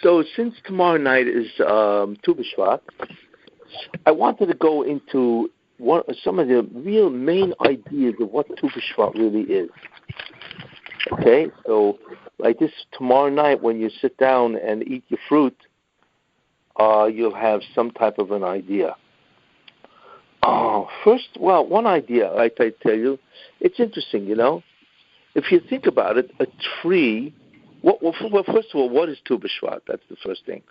So since tomorrow night is Tu B'Shvat, I wanted to go into some of the real main ideas of what Tu B'Shvat really is. Okay, so like this tomorrow night when you sit down and eat your fruit, you'll have some type of an idea. First, one idea I tell you, it's interesting, If you think about it, a tree. First of all, what is Tu B'Shvat? That's the first thing.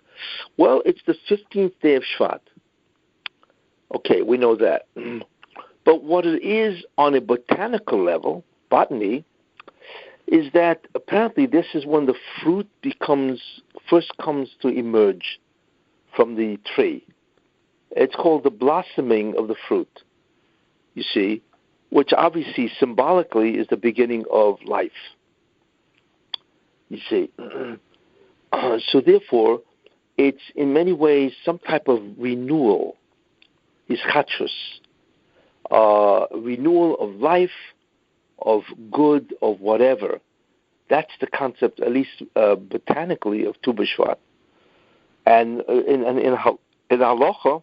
Well, it's the 15th day of Shvat. Okay, we know that. But what it is on a botanical level, botany, is that apparently this is when the fruit first comes to emerge from the tree. It's called the blossoming of the fruit, you see, which obviously symbolically is the beginning of life. You see. So therefore, it's in many ways some type of renewal, ischatros, renewal of life, of good, of whatever. That's the concept, at least botanically, of Tu B'Shvat. And in halacha,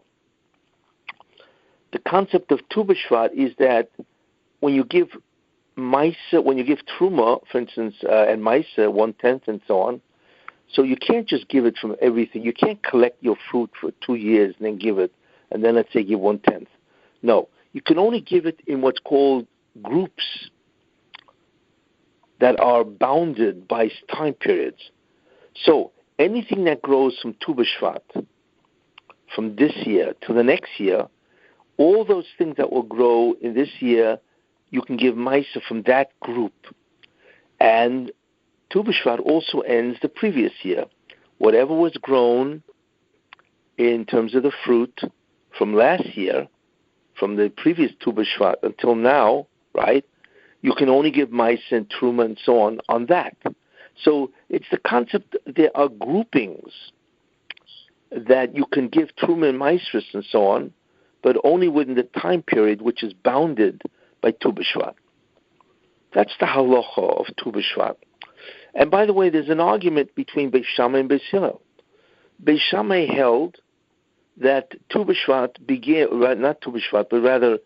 the concept of Tu B'Shvat is that when you give Maisa, when you give Truma, for instance, and Maisa, 1/10 and so on, so you can't just give it from everything. You can't collect your fruit for 2 years and then give it, and then let's say give 1/10. No, you can only give it in what's called groups that are bounded by time periods. So anything that grows from Tu B'Shvat, from this year to the next year, all those things that will grow in this year, you can give Maisa from that group. And Tu B'Shvat also ends the previous year. Whatever was grown in terms of the fruit from last year, from the previous Tu B'Shvat until now, right, you can only give Maisa and Truma and so on that. So it's the concept, there are groupings that you can give Truma and Maisris and so on, but only within the time period which is bounded by Tu B'Shvat. That's the halacha of Tu B'Shvat. And by the way, there's an argument between Beis Shammai and Beis Hillel. Beis Shammai held that Tu B'Shvat began, not Tu B'Shvat, but rather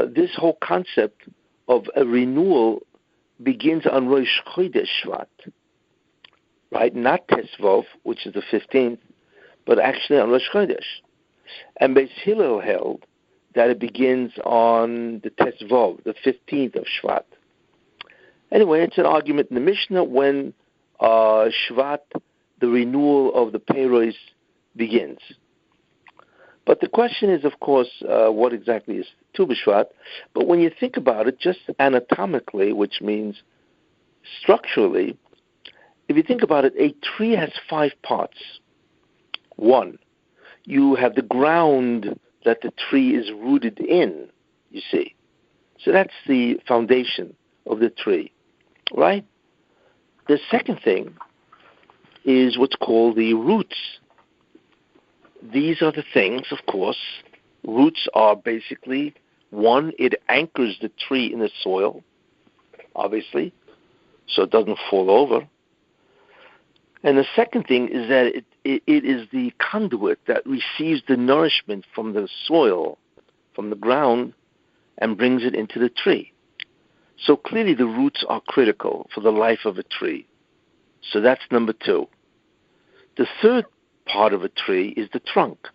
this whole concept of a renewal begins on Rosh Chodesh Shvat, right? Not Tesvav, which is the 15th, but actually on Rosh Chodesh. And Beis Hillel held that it begins on the Tesvav, the 15th of Shvat. Anyway, it's an argument in the Mishnah when Shvat, the renewal of the Peiros, begins. But the question is, of course, what exactly is Tu B'Shvat? But when you think about it, just anatomically, which means structurally, if you think about it, a tree has 5 parts. 1, you have the ground that the tree is rooted in, you see. So that's the foundation of the tree, right? The second thing is what's called the roots. These are the things, of course. Roots are basically, 1, it anchors the tree in the soil, obviously, so it doesn't fall over. And the second thing is that it is the conduit that receives the nourishment from the soil, from the ground, and brings it into the tree. So clearly the roots are critical for the life of a tree. So that's number 2. The third part of a tree is the trunk.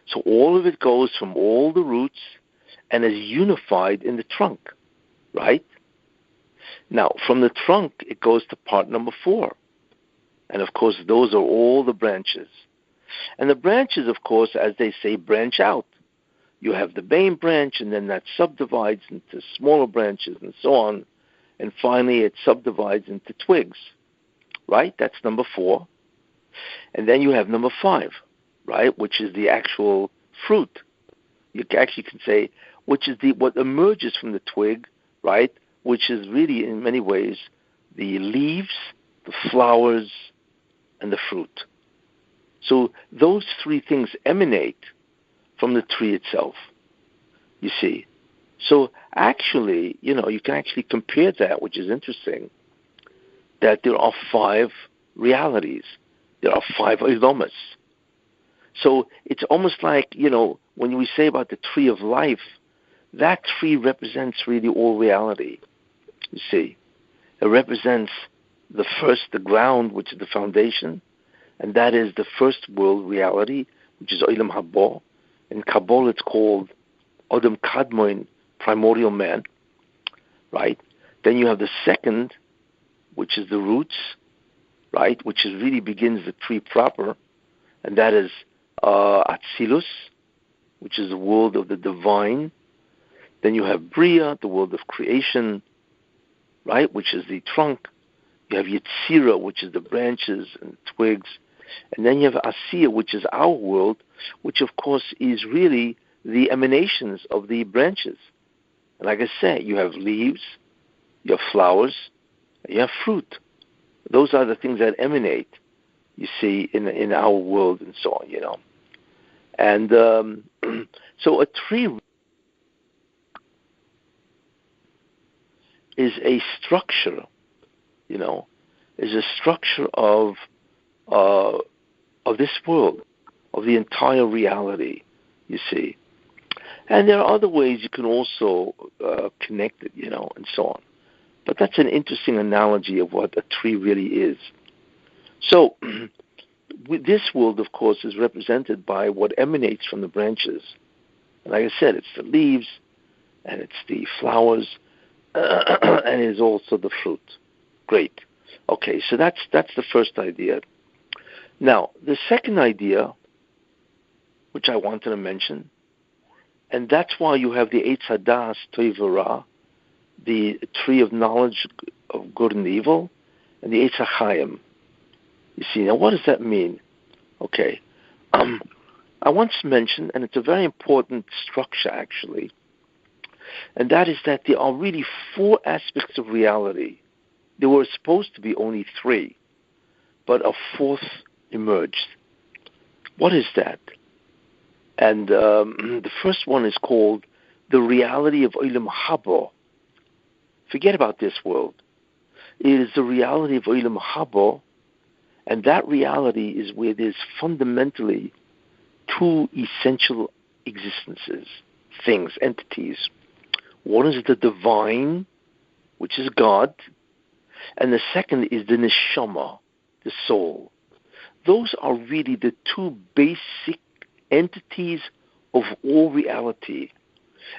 So all of it goes from all the roots and is unified in the trunk, right? Now, from the trunk, it goes to part number 4. And, of course, those are all the branches. And the branches, of course, as they say, branch out. You have the main branch, and then that subdivides into smaller branches and so on. And finally, it subdivides into twigs, right? That's number 4. And then you have number 5, right, which is the actual fruit. You actually can say, which is what emerges from the twig, right, which is really, in many ways, the leaves, the flowers, and the fruit. So those 3 things emanate from the tree itself, you see. So actually, you can actually compare that, which is interesting, that there are 5 realities. There are 5 Ilamas. So it's almost like, when we say about the tree of life, that tree represents really all reality. You see, it represents the ground, which is the foundation, and that is the first world reality, which is Olam Haba. In Kabbalah, it's called Adam Kadmoin, primordial man, right? Then you have the second, which is the roots, right, which really begins the tree proper, and that is Atzilus, which is the world of the divine. Then you have Bria, the world of creation, right, which is the trunk. You have Yetzira, which is the branches and twigs. And then you have Asiya, which is our world, which of course is really the emanations of the branches. And like I said, you have leaves, you have flowers, and you have fruit. Those are the things that emanate, you see, in our world and so on, And so a tree is a structure, is a structure of this world, of the entire reality, you see. And there are other ways you can also connect it, and so on. But that's an interesting analogy of what a tree really is. So this world, of course, is represented by what emanates from the branches. And like I said, it's the leaves, and it's the flowers, and it is also the fruit. Great. Okay, so that's the first idea. Now, the second idea, which I wanted to mention, and that's why you have the Eitz Hadas Tov Ra, the tree of knowledge of good and evil, and the Eitz HaChaim. You see, now what does that mean? Okay, I once mentioned, and it's a very important structure actually, and that is that there are really 4 aspects of reality. There were supposed to be only 3, but a 4th emerged. What is that? And the first one is called the reality of Olam Haba. Forget about this world. It is the reality of Olam Haba, and that reality is where there's fundamentally 2 essential existences, things, entities. One is the divine, which is God, and the second is the neshama, the soul. Those are really the 2 basic entities of all reality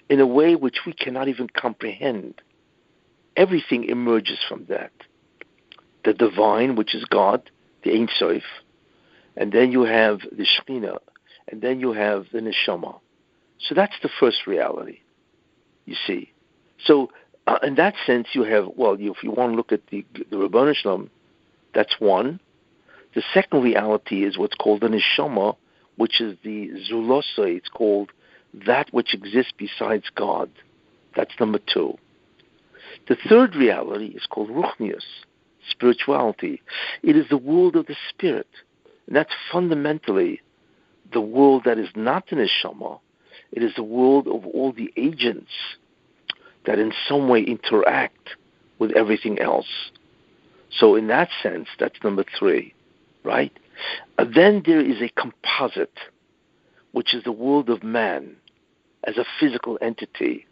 in a way which we cannot even comprehend. Everything emerges from that. The divine, which is God, the Ein Sof, and then you have the Shekhinah, and then you have the Neshama. So that's the first reality, you see. So in that sense, you have, if you want to look at the Ribono Shel Olam, that's one. The second reality is what's called the Neshama, which is the Zulosai. It's called that which exists besides God. That's number 2. The third reality is called Ruchnius, spirituality. It is the world of the spirit. And that's fundamentally the world that is not the Neshama. It is the world of all the agents that in some way interact with everything else. So in that sense, that's number 3, right? Then there is a composite, which is the world of man as a physical entity,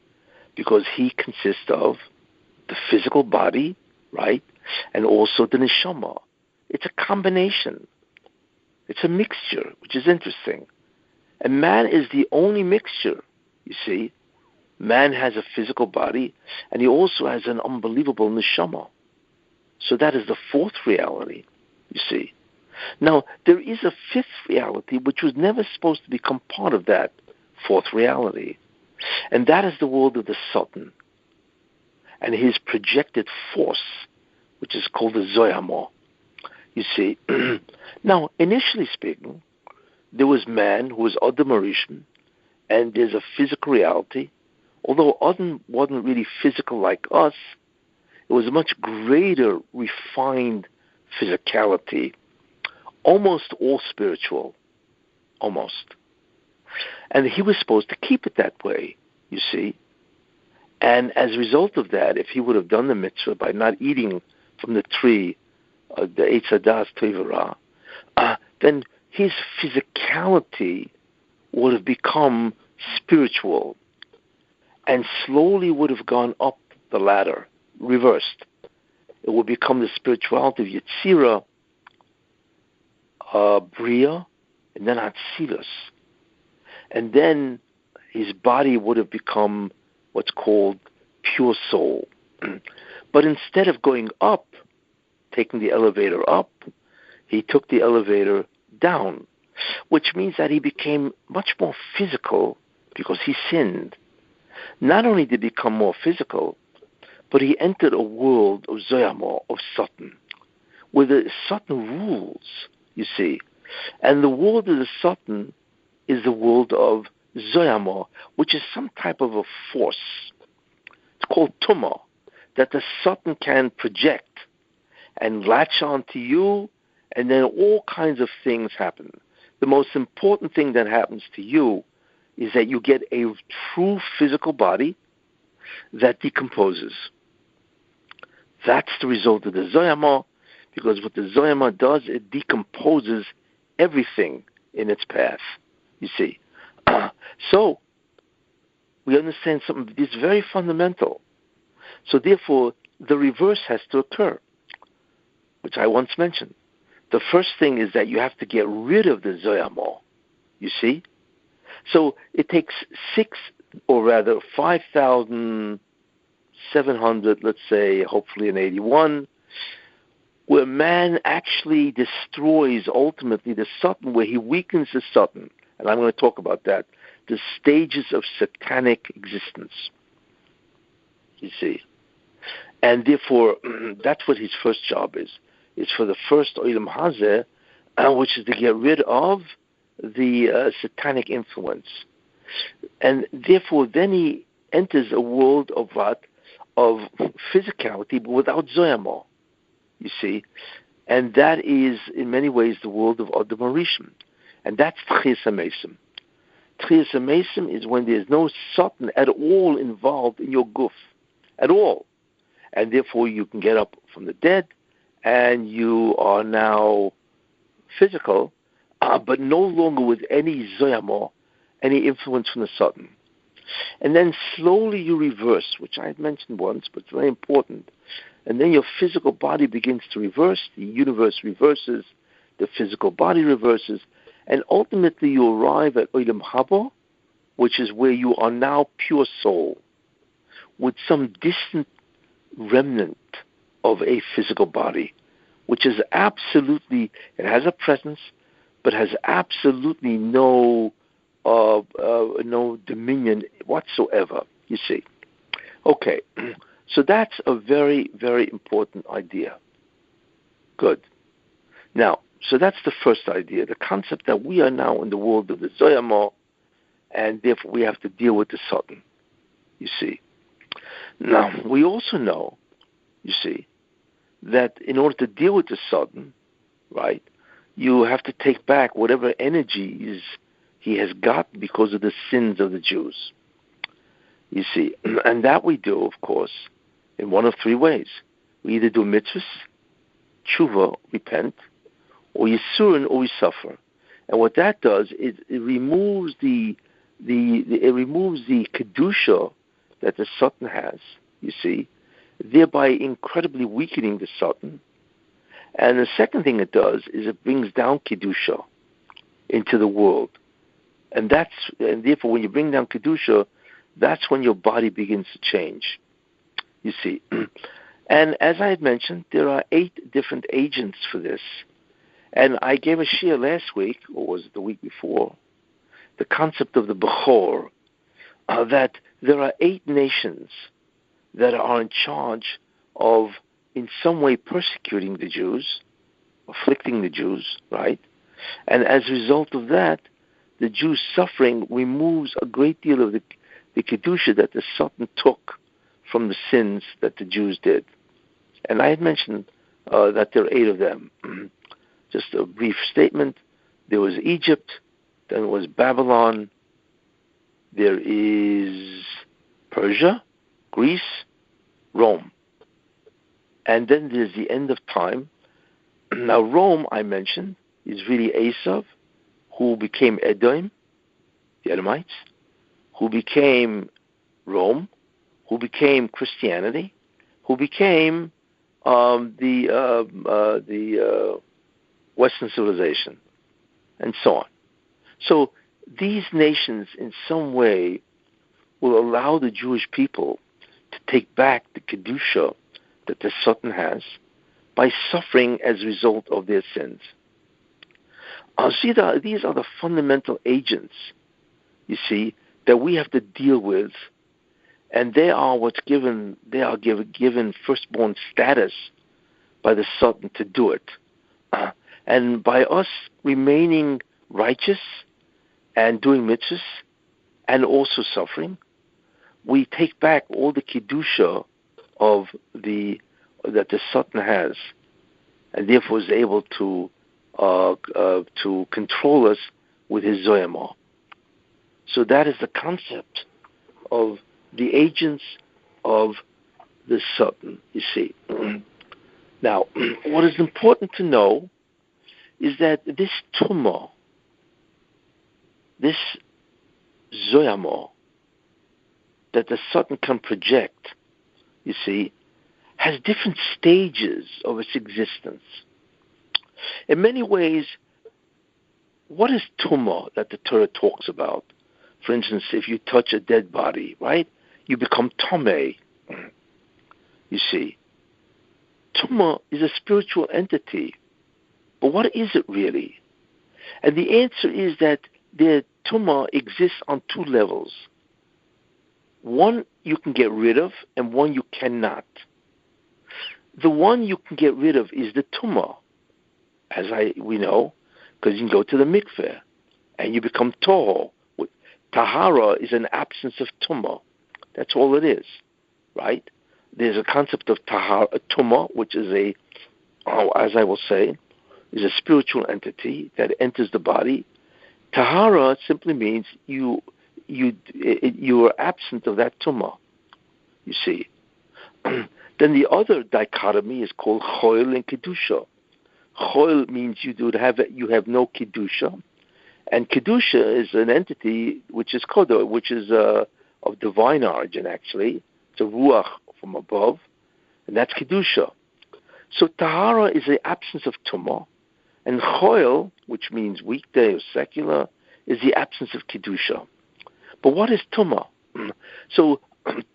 because he consists of the physical body, right, and also the neshama. It's a combination. It's a mixture, which is interesting. And man is the only mixture, you see. Man has a physical body, and he also has an unbelievable neshama. So that is the 4th reality, you see. Now, there is a 5th reality which was never supposed to become part of that 4th reality, and that is the world of the Satan and his projected force, which is called the Zohama. You see, now, initially speaking, there was man who was Adam Arishon, and there's a physical reality. Although Adam wasn't really physical like us, it was a much greater, refined physicality, almost all spiritual, almost. And he was supposed to keep it that way, you see. And as a result of that, if he would have done the mitzvah by not eating from the tree, the Eitz Hadas Tov Ra, then his physicality would have become spiritual and slowly would have gone up the ladder, reversed. It would become the spirituality of Yetzirah, Bria, and then Atzilus. And then his body would have become what's called pure soul. But instead of going up, taking the elevator up, he took the elevator down, which means that he became much more physical because he sinned. Not only did he become more physical, but he entered a world of Zohama, of Satan, where the Satan rules, you see. And the world of the Satan is the world of Zohama, which is some type of a force. It's called Tumah, that the Satan can project and latch on to you, and then all kinds of things happen. The most important thing that happens to you is that you get a true physical body that decomposes. That's the result of the Zohama, because what the Zohama does, it decomposes everything in its path, you see. So, we understand something that's very fundamental. So therefore, the reverse has to occur, which I once mentioned. The first thing is that you have to get rid of the Zohama, you see. So it takes 5,700, let's say, hopefully in 81, where man actually destroys ultimately the Satan, where he weakens the Satan. And I'm going to talk about that. The stages of satanic existence, you see. And therefore, that's what his first job is. It's for the first Olam Hazeh, which is to get rid of the satanic influence. And therefore, then he enters a world of what? Of physicality, but without Zohama, you see. And that is, in many ways, the world of Abomination. And that's Tchias HaMesim. Tchias HaMesim is when there's no Satan at all involved in your guf, at all. And therefore, you can get up from the dead, and you are now physical, but no longer with any Zohama, any influence from the Satan. And then slowly you reverse, which I had mentioned once, but it's very important. And then your physical body begins to reverse, the universe reverses, the physical body reverses, and ultimately you arrive at Olam Haba, which is where you are now pure soul, with some distant remnant of a physical body, which is absolutely, it has a presence, but has absolutely no dominion whatsoever, you see. Okay, so that's a very, very important idea. Good. Now, so that's the first idea, the concept that we are now in the world of the Zohama, and therefore we have to deal with the Satan, you see. Now, we also know, you see, that in order to deal with the Satan, right, you have to take back whatever energies he has got because of the sins of the Jews. You see, and that we do, of course, in one of three ways. We either do mitzvahs, tshuva, repent, or yisurin, or we suffer. And what that does is it removes the kedusha that the Satan has, you see, thereby incredibly weakening the Satan. And the second thing it does is it brings down kedusha into the world. And therefore when you bring down kedusha, that's when your body begins to change, you see. And as I had mentioned, there are 8 different agents for this. And I gave a shiur last week, or was it the week before, the concept of the Bechor, that there are 8 nations that are in charge of, in some way, persecuting the Jews, afflicting the Jews, right? And as a result of that, the Jews' suffering removes a great deal of the kedusha that the Satan took from the sins that the Jews did. And I had mentioned that there are 8 of them. Just a brief statement. There was Egypt, then there was Babylon, there is Persia, Greece, Rome. And then there's the end of time. Now Rome, I mentioned, is really Esav, who became Edom, the Edomites, who became Rome, who became Christianity, who became the Western civilization, and so on. So these nations, in some way, will allow the Jewish people to take back the Kedusha that the Satan has by suffering as a result of their sins. These are the fundamental agents, you see, that we have to deal with, and they are given firstborn status by the Satan to do it. And by us remaining righteous and doing mitzvahs and also suffering, we take back all the kedusha that the Satan has, and therefore is able to control us with his Zohama. So that is the concept of the agents of the Satan, you see. Now, what is important to know is that this tumah, this Zohama that the Satan can project, you see, has different stages of its existence. In many ways, what is tumah that the Torah talks about? For instance, if you touch a dead body, right, you become tameh. You see, tumah is a spiritual entity, but what is it really? And the answer is that the tumah exists on two levels. One you can get rid of, and one you cannot. The one you can get rid of is the tumah, as we know, because you can go to the mikveh and you become tahor. Tahara is an absence of tumah. That's all it is, right? There's a concept of tumah, which is as I will say, is a spiritual entity that enters the body. Tahara simply means you are absent of that tumah. You see. Then the other dichotomy is called choil and kedusha. Choil means you have no kedusha, and kedusha is an entity which is kodo, which is of divine origin. Actually, it's a ruach from above, and that's kedusha. So tahara is the absence of tumah, and choil, which means weekday or secular, is the absence of kedusha. But what is tumah? So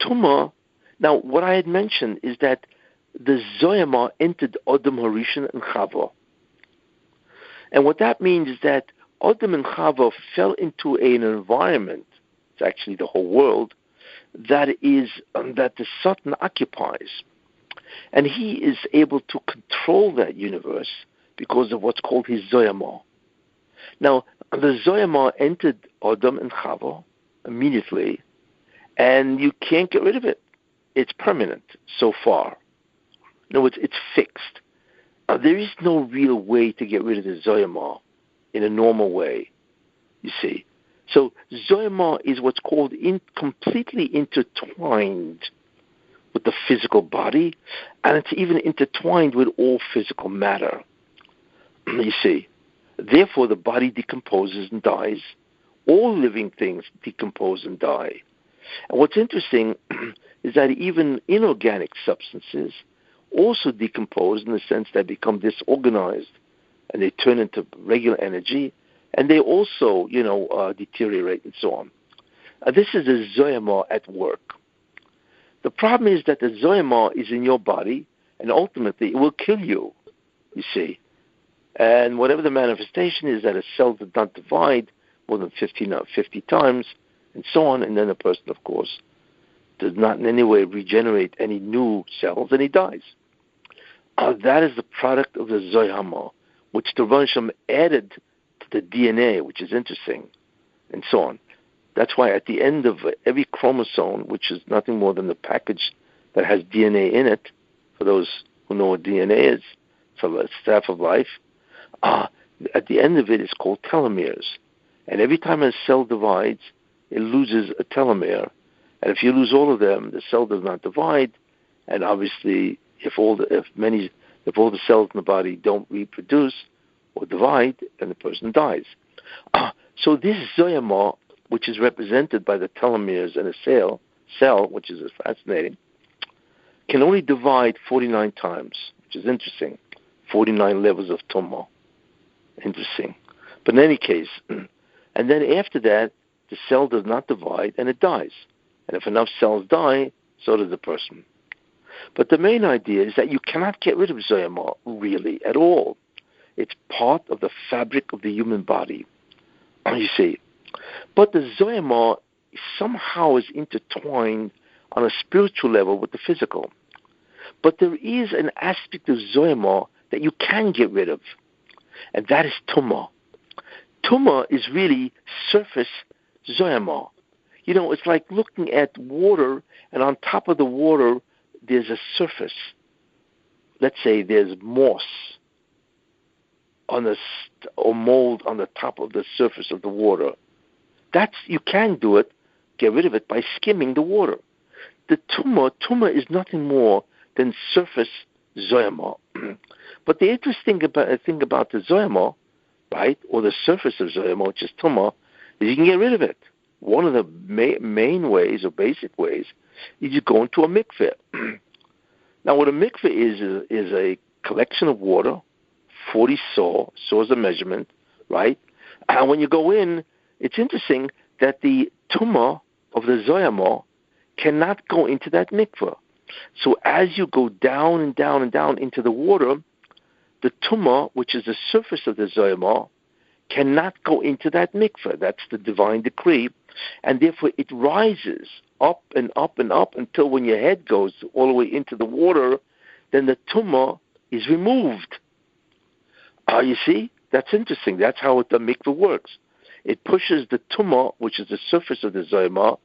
tumah. Now, what I had mentioned is that the Zohama entered Adam Harishon and Chava. And what that means is that Adam and Chava fell into an environment, it's actually the whole world, that the Satan occupies. And he is able to control that universe because of what's called his Zohama. Now, the Zohama entered Adam and Chava immediately, and you can't get rid of it. It's permanent so far. In other words, it's fixed. There is no real way to get rid of the Zohama in a normal way, you see. So Zohama is what's called completely intertwined with the physical body, and it's even intertwined with all physical matter, you see. Therefore, the body decomposes and dies. All living things decompose and die. And what's interesting is that even inorganic substances also decompose in the sense they become disorganized and they turn into regular energy, and they also, deteriorate and so on. This is the Zohama at work. The problem is that the Zohama is in your body, and ultimately it will kill you, you see. And whatever the manifestation is, that a cell does not divide more than 50 times, and so on, and then the person, of course, does not in any way regenerate any new cells, and he dies. That is the product of the Zohama, which the Rebbe added to the DNA, which is interesting, and so on. That's why at the end of every chromosome, which is nothing more than the package that has DNA in it, for those who know what DNA is, for the staff of life, at the end of it is called telomeres. And every time a cell divides, it loses a telomere. And if you lose all of them, the cell does not divide. And obviously, if all the cells in the body don't reproduce, or divide, and the person dies. So this Zohama, which is represented by the telomeres in a cell, which is fascinating, can only divide 49 times, which is interesting. 49 levels of tumah. Interesting. But in any case, and then after that, the cell does not divide and it dies. And if enough cells die, so does the person. But the main idea is that you cannot get rid of Zohama really at all. It's part of the fabric of the human body. You see. But the Zohama somehow is intertwined on a spiritual level with the physical. But there is an aspect of Zohama that you can get rid of, and that is tumah. Tumah is really surface Zohama. You know, it's like looking at water, and on top of the water, there's a surface. Let's say there's moss or mold on the top of the surface of the water. You can do it, get rid of it, by skimming the water. The tumah is nothing more than surface Zohama. But the interesting thing about the Zohama, right, or the surface of Zohama, which is tumah, is you can get rid of it. One of the main ways or basic ways is you go into a mikveh. Now, what a mikveh is a collection of water, 40 saws of measurement, right? And when you go in, it's interesting that the tumah of the Zohama cannot go into that mikveh. So as you go down and down and down into the water, the tumah, which is the surface of the Zohama, cannot go into that mikveh. That's the divine decree. And therefore it rises up and up and up until when your head goes all the way into the water, then the tumah is removed. You see? That's interesting. That's how the mikveh works. It pushes the tumah, which is the surface of the Zohama,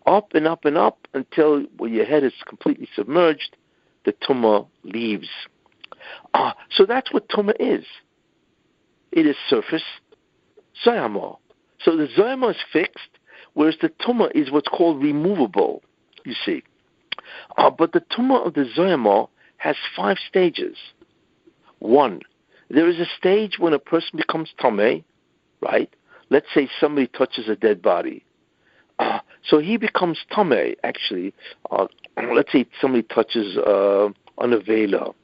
up and up and up until when your head is completely submerged, the tumah leaves. So that's what tumah is. It is surface Zohama. So the Zohama is fixed, whereas the tumah is what's called removable, you see. But the tumah of the Zohama has 5 stages. 1, there is a stage when a person becomes tameh, right? Let's say somebody touches a dead body. So he becomes tameh, actually. Let's say somebody touches an avela.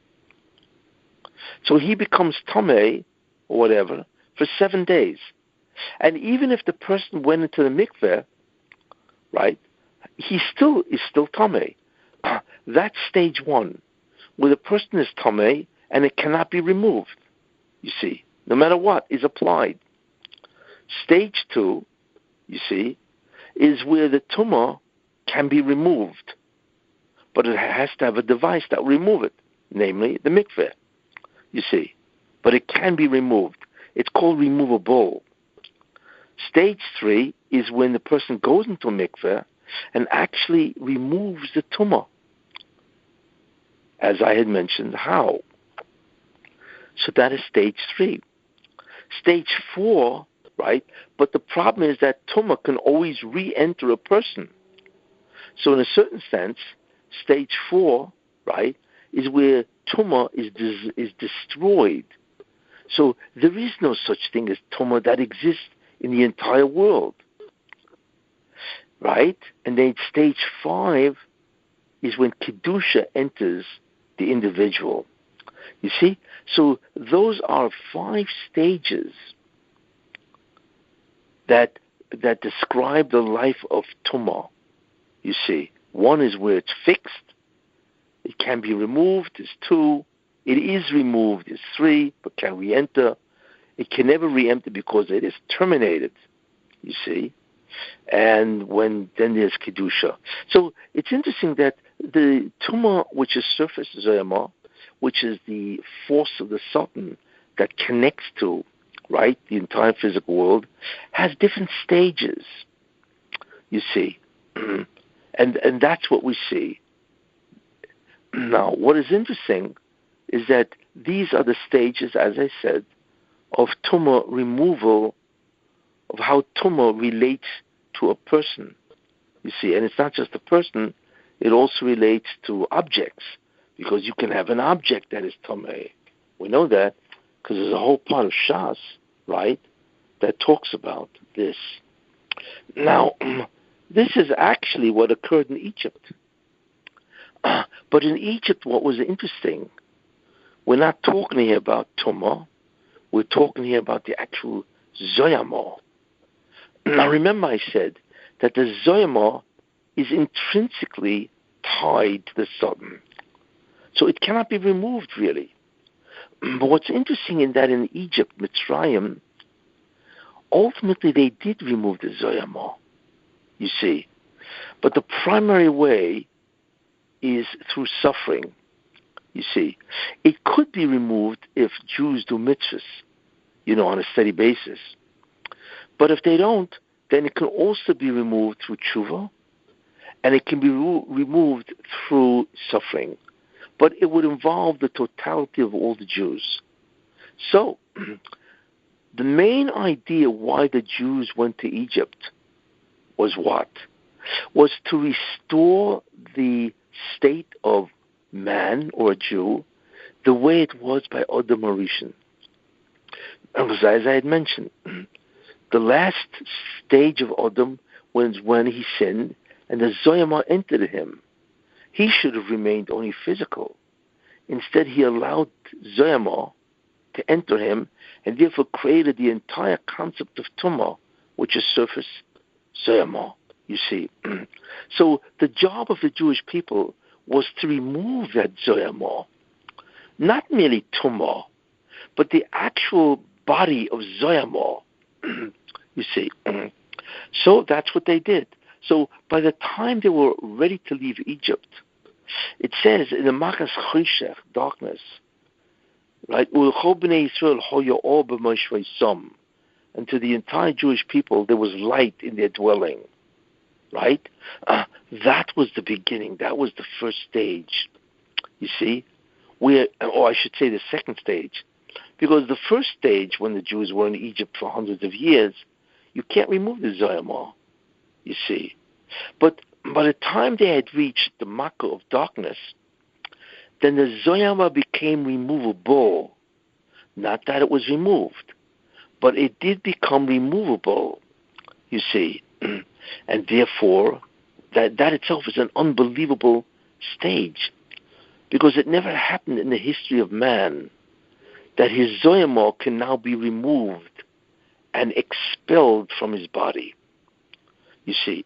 So he becomes tameh, or whatever, for 7 days. And even if the person went into the mikveh, right, he is still tameh. That's stage 1, where the person is tameh and it cannot be removed, you see, no matter what is applied. Stage 2, you see, is where the tumah can be removed, but it has to have a device that will remove it, namely the mikveh, you see. But it can be removed. It's called removable. Stage 3 is when the person goes into a mikveh and actually removes the tumah. As I had mentioned, how? So that is stage 3. Stage 4, right? But the problem is that tumah can always re-enter a person. So in a certain sense, stage 4, right, is where tumah is destroyed. So there is no such thing as tumah that exists in the entire world, right? And then stage 5 is when kedusha enters the individual. You see? So those are 5 stages that describe the life of tumah. You see? 1 is where it's fixed. It can be removed. It's 2. It is removed. It's 3, but can re-enter. It can never re-enter because it is terminated, you see. And then there's kedusha. So it's interesting that the tumah, which is surface Zohama, which is the force of the Satan that connects to, right, the entire physical world, has different stages, you see. And that's what we see. Now, what is interesting is that these are the stages, as I said, of tumah removal, of how tumah relates to a person. You see, and it's not just a person, it also relates to objects, because you can have an object that is tameh. We know that. because there's a whole part of Shas, right, that talks about this. Now, this is actually what occurred in Egypt. But in Egypt, what was interesting, we're not talking here about Tumah, we're talking here about the actual Zohama. Now remember I said that the Zohama is intrinsically tied to the Satan. So it cannot be removed really. But what's interesting in that in Egypt, Mitzrayim, ultimately they did remove the Zohama, you see. But the primary way is through suffering, you see. It could be removed if Jews do mitzvahs, on a steady basis. But if they don't, then it can also be removed through tshuva, and it can be removed through suffering. But it would involve the totality of all the Jews. So, the main idea why the Jews went to Egypt was what? Was to restore the state of man or a Jew the way it was by Adam Rishon. As I had mentioned, the last stage of Adam was when he sinned and the Zohama entered him. He should have remained only physical. Instead, he allowed Zohama to enter him and therefore created the entire concept of Tumah, which is surface Zohama, you see. So the job of the Jewish people was to remove that Zohama, not merely Tumah, but the actual body of Zohama, you see. So that's what they did. So by the time they were ready to leave Egypt, it says in the Machas Choshech, darkness, right? And to the entire Jewish people, there was light in their dwelling, right? That was the beginning. That was the first stage, you see, or I should say the second stage, because the first stage, when the Jews were in Egypt for hundreds of years, you can't remove the Zohama, you see. But by the time they had reached the Makkah of darkness, then the Zohama became removable. Not that it was removed, but it did become removable, you see. And therefore, that itself is an unbelievable stage, because it never happened in the history of man that his Zohama can now be removed and expelled from his body, you see.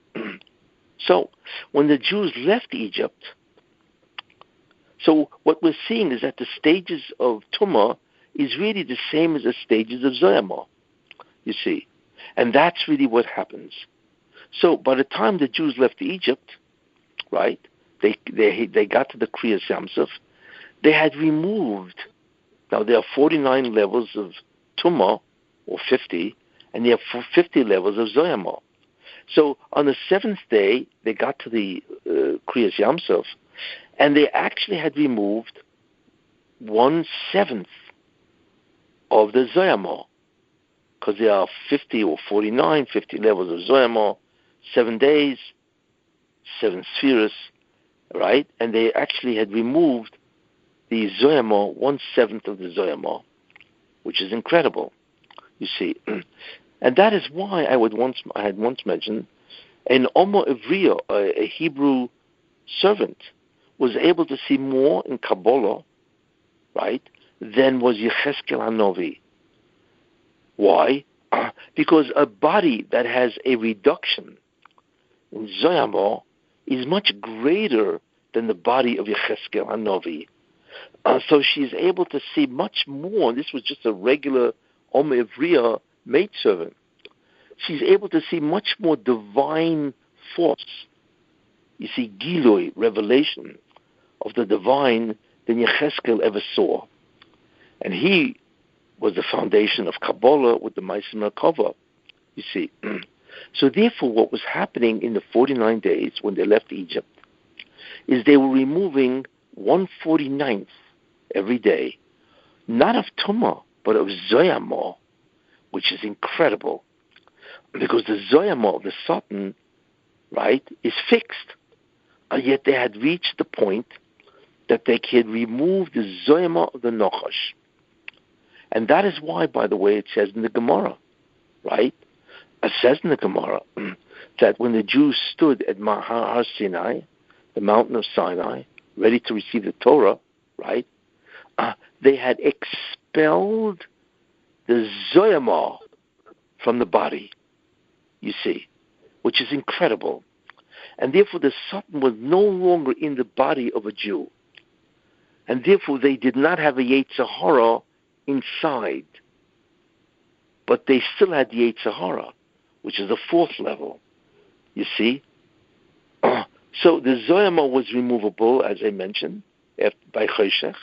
So, when the Jews left Egypt, so what we're seeing is that the stages of Tumah is really the same as the stages of Zohama, you see. And that's really what happens. So, by the time the Jews left Egypt, right, they got to the Kriyas Yamsuf, they had removed, now there are 49 levels of Tumah, or 50, and there are 50 levels of Zohama. So on the seventh day, they got to the Kriyas Yamsuf, and they actually had removed 1/7 of the Zohama, because there are 50 or 49, 50 levels of Zohama, 7 days, 7 spheres, right? And they actually had removed the Zohama, 1/7 of the Zohama, which is incredible, you see. And that is why I had once mentioned an Omo Ivriya, a Hebrew servant, was able to see more in Kabbalah, right, than was Yecheskel Hanovi. Why? Because a body that has a reduction in Zohama is much greater than the body of Yecheskel Hanovi. So she's able to see much more. This was just a regular Omo Ivriya maidservant. She's able to see much more divine force. You see, Giloi, revelation of the divine, than Yecheskel ever saw. And he was the foundation of Kabbalah with the Ma'aseh Merkava, you see. So therefore, what was happening in the 49 days when they left Egypt is they were removing 1/49th every day, not of Tumah, but of Zohama, which is incredible, because the Zohama of the Satan, right, is fixed. And yet they had reached the point that they could remove the Zohama of the Nachash. And that is why, by the way, it says in the Gemara, right? It says in the Gemara that when the Jews stood at Har Sinai, the mountain of Sinai, ready to receive the Torah, right? They had expelled the Zohama from the body, you see, which is incredible. And therefore the Satan was no longer in the body of a Jew. And therefore they did not have a Yetzer Hara inside. But they still had the Yetzer Hara, which is the fourth level, you see. So the Zohama was removable, as I mentioned, by Choshech.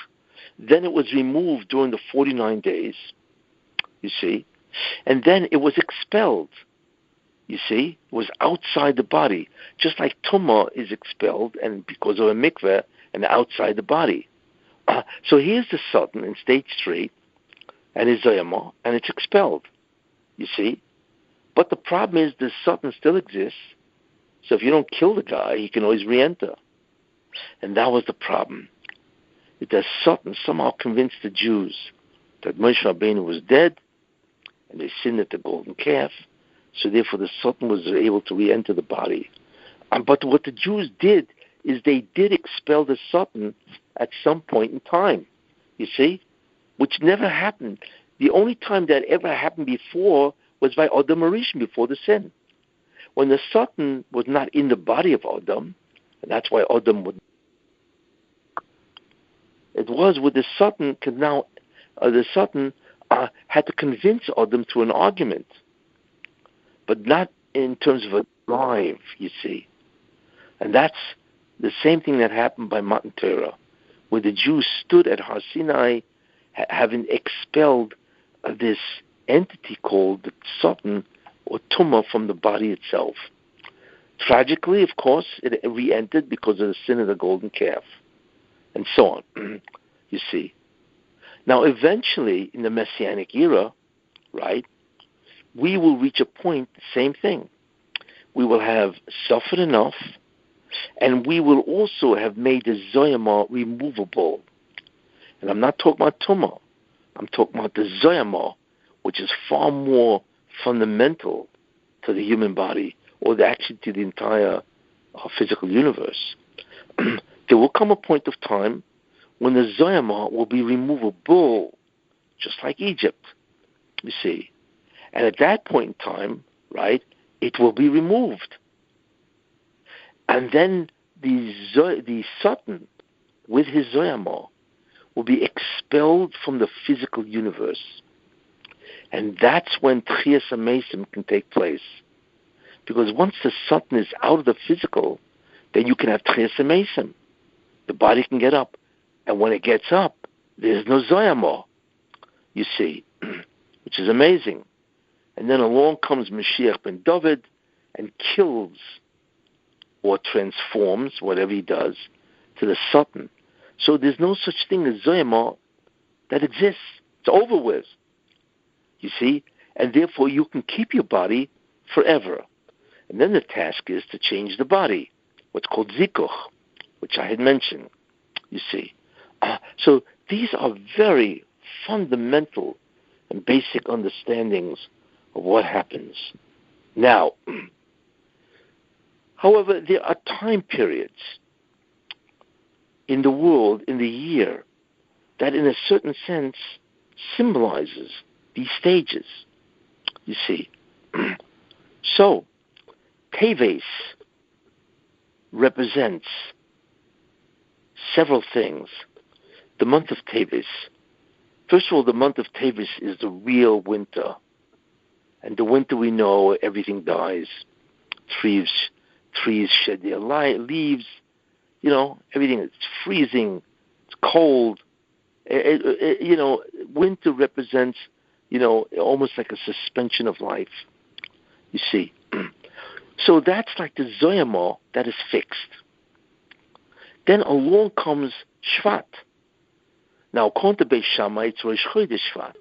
Then it was removed during the 49 days, you see. And then it was expelled, you see. It was outside the body, just like Tumah is expelled and because of a mikveh and outside the body. So here's the Satan in stage 3 and his Zohama, and it's expelled, you see. But the problem is the Satan still exists. So if you don't kill the guy, he can always re-enter. And that was the problem. The Satan somehow convinced the Jews that Moshe Rabbeinu was dead, and they sinned at the golden calf. So therefore the Satan was able to re-enter the body. But what the Jews did is they did expel the Satan at some point in time, you see, which never happened. The only time that ever happened before was by Adam Rishon, before the sin. When the Satan was not in the body of Adam, and that's why Adam would. It was with the Satan could now, the Satan had to convince Adam through an argument, but not in terms of a drive, you see. And that's the same thing that happened by Matan Torah, where the Jews stood at Har Sinai, having expelled this entity called the Satan or Tumah from the body itself. Tragically, of course, it re-entered because of the sin of the golden calf, and so on, you see. Now, eventually, in the Messianic era, right, we will reach a point, same thing. We will have suffered enough, and we will also have made the Zohama removable. And I'm not talking about Tumah. I'm talking about the Zohama, which is far more fundamental to the human body, or actually to the entire physical universe. There will come a point of time when the Zohama will be removable, just like Egypt, you see. And at that point in time, right, it will be removed. And then the Satan, with his Zohama, will be expelled from the physical universe. And that's when Tchias HaMesim can take place. Because once the Satan is out of the physical, then you can have Tchias HaMesim. The body can get up. And when it gets up, there's no Zohama, you see, which is amazing. And then along comes Mashiach ben David and kills or transforms, whatever he does, to the Satan. So there's no such thing as Zohama that exists. It's over with, you see. And therefore you can keep your body forever. And then the task is to change the body, what's called Zikuch, which I had mentioned, you see. So these are very fundamental and basic understandings of what happens. Now, however, there are time periods in the world, in the year, that in a certain sense symbolizes these stages, you see. So, Teves represents several things. The month of Teves. First of all, the month of Teves is the real winter. And the winter, we know, everything dies. Trees shed their leaves. You know, everything is freezing. It's cold. Winter represents, almost like a suspension of life. You see. So that's like the Zohama that is fixed. Then along comes Shvat. Now, according to Beis Shammai, it's Rosh Chodesh Shvat.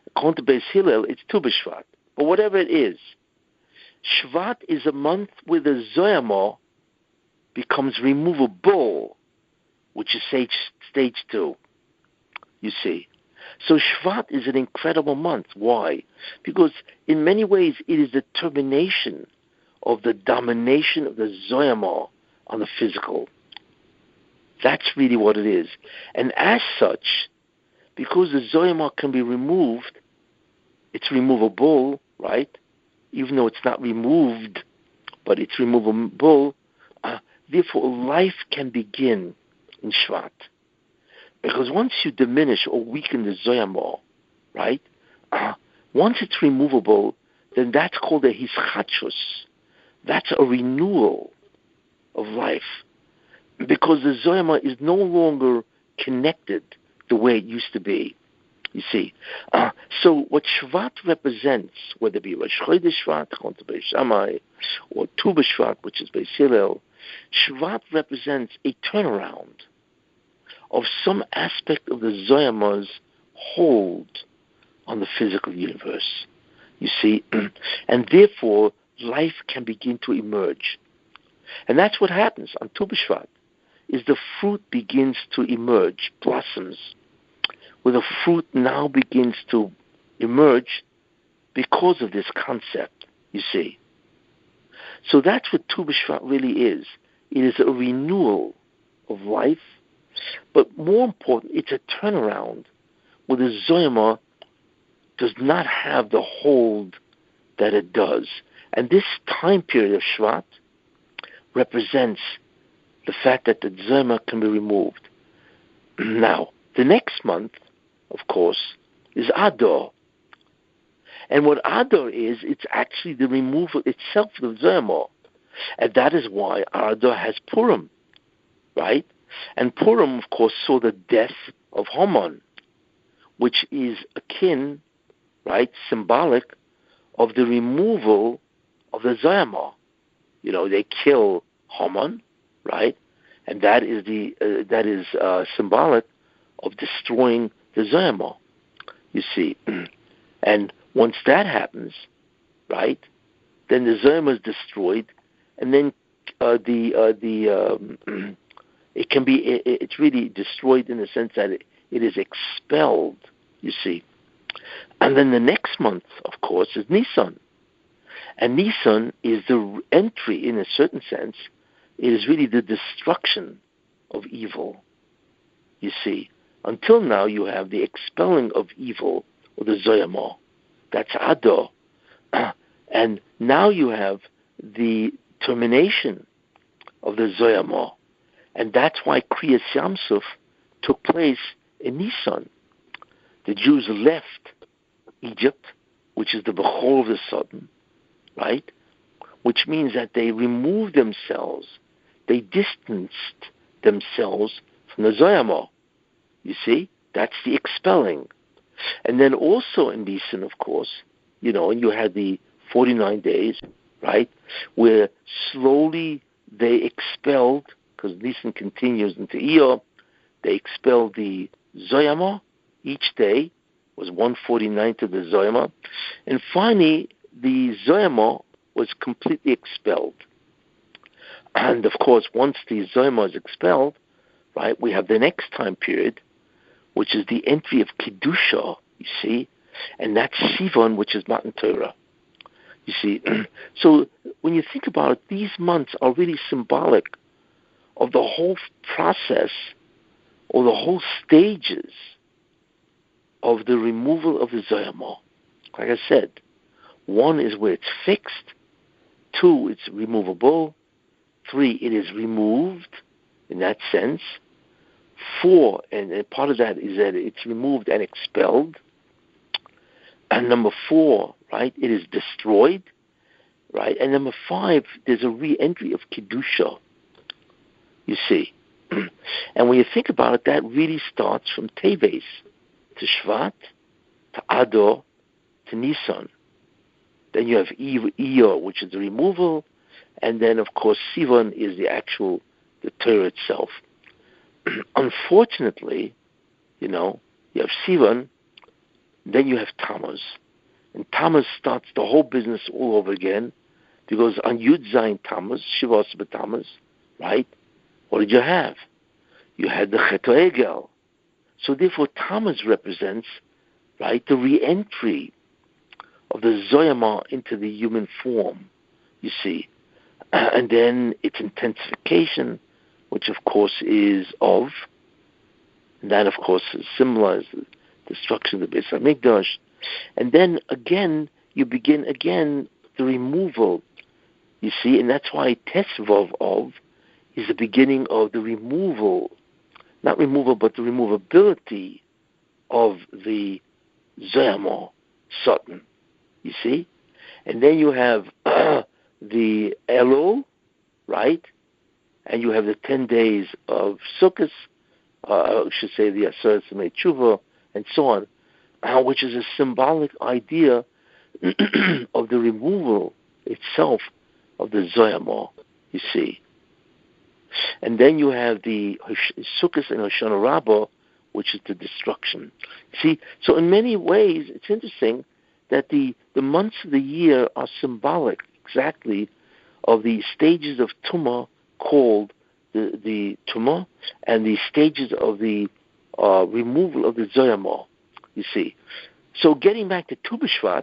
According to Beis Hillel, it's Tu B'Shvat. But whatever it is, Shvat is a month where the Zohama becomes removable, which is stage 2. You see. So Shvat is an incredible month. Why? Because in many ways it is the termination of the domination of the Zohama on the physical. That's really what it is. And as such, because the Zohama can be removed, it's removable, right? Even though it's not removed, but it's removable. Therefore, life can begin in Shvat. Because once you diminish or weaken the Zohama, right? Once it's removable, then that's called a hischachus. That's a renewal of life. Because the Zohama is no longer connected the way it used to be. You see. So what Shvat represents, whether it be Rosh Chodesh Shvat, Beis Shammai, or Tu B'Shvat, which is Beis Hillel, Shvat represents a turnaround of some aspect of the Zohama's hold on the physical universe. You see. And therefore, life can begin to emerge. And that's what happens on Tu B'Shvat, is the fruit begins to emerge, blossoms, where the fruit now begins to emerge because of this concept, you see. So that's what Tu B'Shvat really is. It is a renewal of life, but more important, it's a turnaround where the Zohama does not have the hold that it does. And this time period of Shvat represents the fact that the Zohama can be removed. Now, the next month, of course, is Adar. And what Adar is, it's actually the removal itself of the Zohama. And that is why Adar has Purim, right? And Purim, of course, saw the death of Haman, which is akin, right, symbolic of the removal of the Zohama. You know, they kill Haman, right? And that is symbolic of destroying the Zohama, you see. And once that happens, right, then the Zohama is destroyed, and then it can be, it's really destroyed in the sense that it is expelled, you see. And then the next month, of course, is Nisan. And Nisan is the entry, in a certain sense. It is really the destruction of evil, you see. Until now, you have the expelling of evil, or the Zohama. That's Adar. And now you have the termination of the Zohama. And that's why Kriyas Yamsuf took place in Nisan. The Jews left Egypt, which is the Bechor of the Sodom, right? Which means that they removed themselves, they distanced themselves from the Zohama. You see? That's the expelling. And then also in Nisan, of course, you know, and you had the 49 days, right, where slowly they expelled, because Nisan continues into Iyar, they expelled the Zohama. Each day was 1/49 to the Zohama. And finally, the Zohama was completely expelled. And of course, once the Zohama is expelled, right, we have the next time period, which is the entry of Kedusha, you see, and that's Sivan, which is Matan Torah. You see, so when you think about it, these months are really symbolic of the whole process or the whole stages of the removal of the Zohama. Like I said, 1 is where it's fixed, 2, it's removable, 3, it is removed in that sense, 4, and part of that is that it's removed and expelled, and number 4, right, it is destroyed, right, and number 5, there's a re-entry of Kedusha, you see. And when you think about it, that really starts from Teves to Shvat, to Adar, to Nisan. Then you have Iyar, which is the removal, and then, of course, Sivan is the Torah itself. Unfortunately, you know, you have Sivan, then you have Tammuz. And Tammuz starts the whole business all over again, because on Yud Zayin Tammuz, Shivas B'Tammuz, right, what did you have? You had the Chet Egel. So therefore, Tammuz represents right? The re-entry of the Zohama into the human form, you see. And then its intensification, which of course is of, and that of course symbolizes the destruction of the Beis HaMikdash. And then again, you begin again the removal, you see, and that's why Tesvav of is the beginning of the removal, not removal, but the removability of the Zohama, Satan, you see. And then you have the Elul, right? And you have the 10 days of Sukkot, I should say the Aseret Semei Tshuva, and so on, which is a symbolic idea of the removal itself of the Zohama, you see. And then you have the Sukkot and Hoshana Rabbah, which is the destruction. See, so in many ways, it's interesting that the months of the year are symbolic exactly of the stages of Tumah called the Tumah, and the stages of the removal of the Zohama, you see. So getting back to Tu B'Shvat,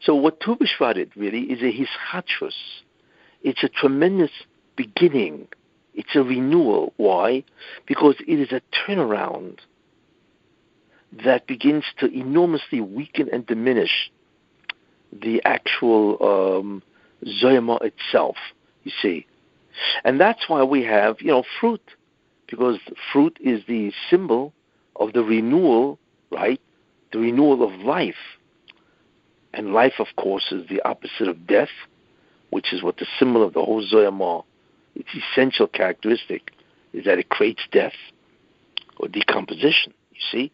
so what Tu B'Shvat is really is a hischatshus. It's a tremendous beginning. It's a renewal. Why? Because it is a turnaround that begins to enormously weaken and diminish the actual Zohama itself, you see. And that's why we have, fruit, because fruit is the symbol of the renewal, right? The renewal of life. And life, of course, is the opposite of death, which is what the symbol of the whole Zohama, its essential characteristic, is that it creates death or decomposition, you see.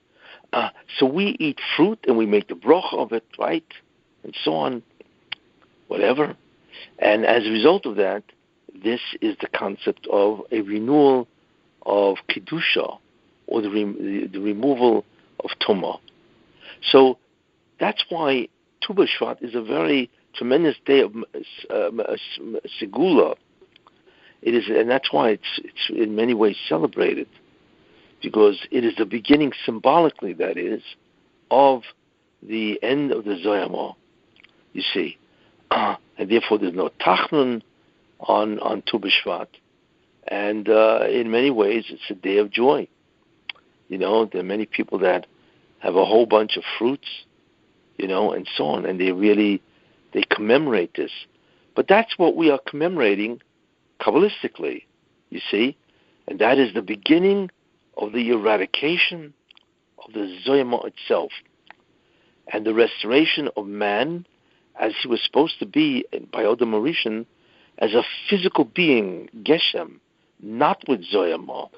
So we eat fruit and we make the broch of it, right? And so on, whatever. And as a result of that, this is the concept of a renewal of Kedusha, or the removal of Tumah. So that's why Tu B'Shvat is a very tremendous day of Segula. It is, and that's why it's in many ways celebrated, because it is the beginning, symbolically that is, of the end of the Zohama, you see. And therefore there's no Tachnun on Tu B'Shvat. And in many ways it's a day of joy. There are many people that have a whole bunch of fruits, and so on, and they commemorate this. But that's what we are commemorating Kabbalistically, you see, and that is the beginning of the eradication of the Zohama itself and the restoration of man as he was supposed to be by Adam Marishan, as a physical being, Geshem, not with Zohama.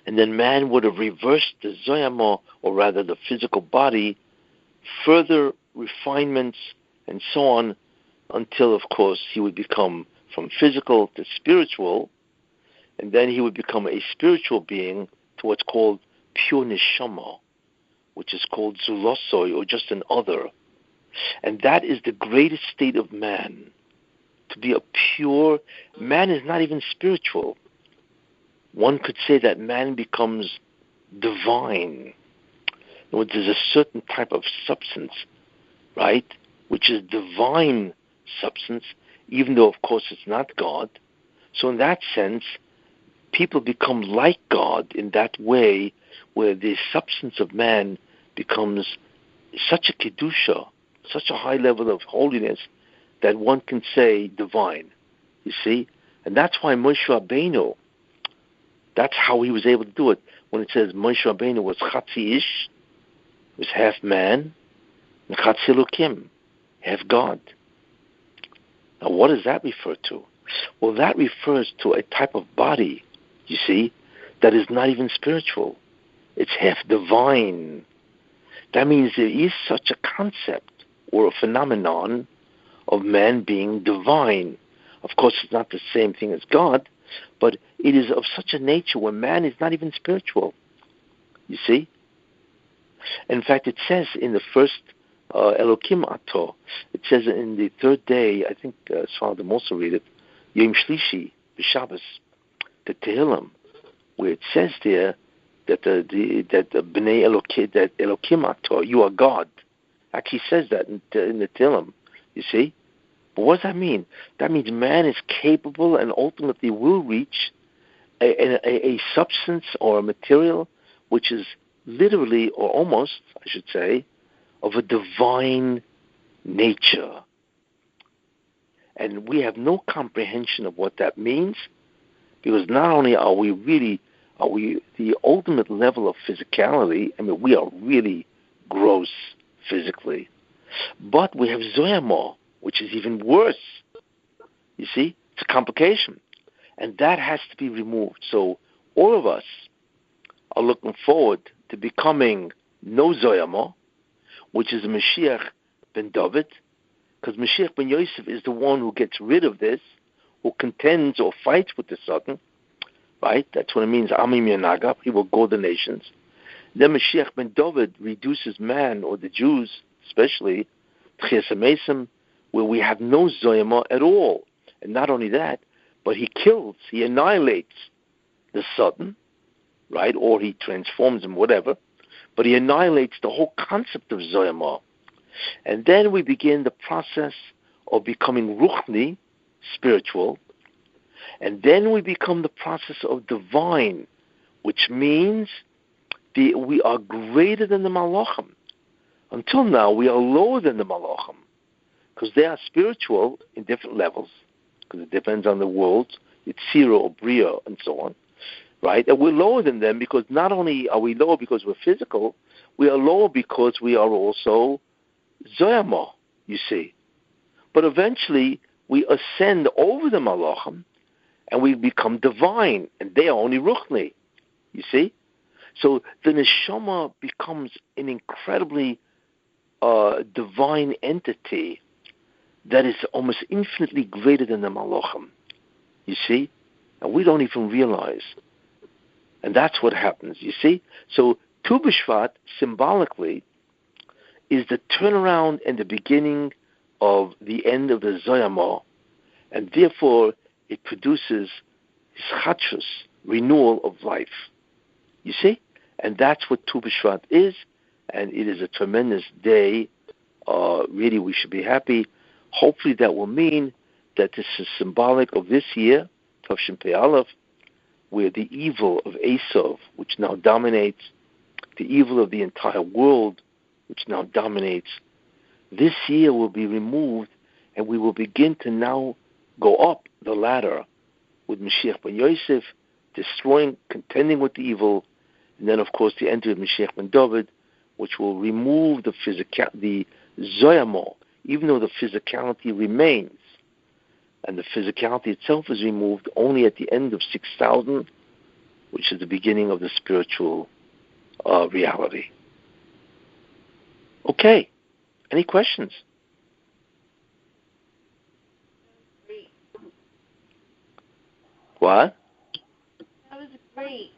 And then man would have reversed the Zohama, or rather the physical body, further refinements and so on, until, of course, he would become from physical to spiritual, and then he would become a spiritual being to what's called pure neshama, which is called zulosoi, or just an other. And that is the greatest state of man, to be a pure... Man is not even spiritual. One could say that man becomes divine. There's a certain type of substance, right, which is divine substance, even though, of course, it's not God. So in that sense, people become like God in that way, where the substance of man becomes such a kedusha, such a high level of holiness, that one can say divine, you see? And that's why Moshe Rabbeinu, that's how he was able to do it. When it says Moshe Rabbeinu was Chatzi Ish, was half man, and Chatzi Elokim, half God. Now what does that refer to? Well, that refers to a type of body, you see, that is not even spiritual. It's half divine. That means there is such a concept or a phenomenon of man being divine. Of course, it's not the same thing as God, but it is of such a nature where man is not even spiritual. You see? In fact, it says in the first Elokim Ato, it says in the third day, I think Sfaradim also read it, Yom Shlishi, B'Shabbos, the Tehillim, where it says there that the Bnei Elokim, that Elokim Ator, you are God. Actually says that in the Tehillim, you see. But what does that mean? That means man is capable and ultimately will reach a substance or a material which is literally, or almost, I should say, of a divine nature. And we have no comprehension of what that means, because not only are we the ultimate level of physicality, I mean, we are really gross physically, but we have Zohama, which is even worse. You see, it's a complication, and that has to be removed. So all of us are looking forward to becoming no Zohama, which is a Mashiach ben David, because Mashiach ben Yosef is the one who gets rid of this, who contends or fights with the Satan, right? That's what it means, Amim Yanagab, he will go the nations. Then Mashiach ben David reduces man, or the Jews especially, Tchias, where we have no Zohama at all. And not only that, but he annihilates the Satan, right? Or he transforms him, whatever. But he annihilates the whole concept of Zohama. And then we begin the process of becoming Ruchni, spiritual. And then we become the process of divine, which means we are greater than the Malachim. Until now, we are lower than the Malachim, because they are spiritual in different levels, because it depends on the world. It's Sira or Bria and so on, right? And we're lower than them because not only are we lower because we're physical, we are lower because we are also Zohama, you see. But eventually, we ascend over the Malachim, and we become divine, and they are only Ruchni, you see. So the neshama becomes an incredibly divine entity that is almost infinitely greater than the malachim, you see? And we don't even realize. And that's what happens, you see? So Tu B'Shvat, symbolically, is the turnaround and the beginning of the end of the Zohama, and therefore it produces Chachus, renewal of life. You see? And that's what Tu B'Shvat is, and it is a tremendous day. Really, we should be happy. Hopefully that will mean that this is symbolic of this year, Tavshin Pei Aleph, where the evil of Esav, which now dominates, the evil of the entire world, which now dominates, this year will be removed, and we will begin to now go up the ladder with Mashiach ben Yosef, destroying, contending with the evil, and then, of course, the entry of Mashiach ben David, which will remove the Zohama, even though the physicality remains. And the physicality itself is removed only at the end of 6,000, which is the beginning of the spiritual reality. Okay. Any questions? What? That was great.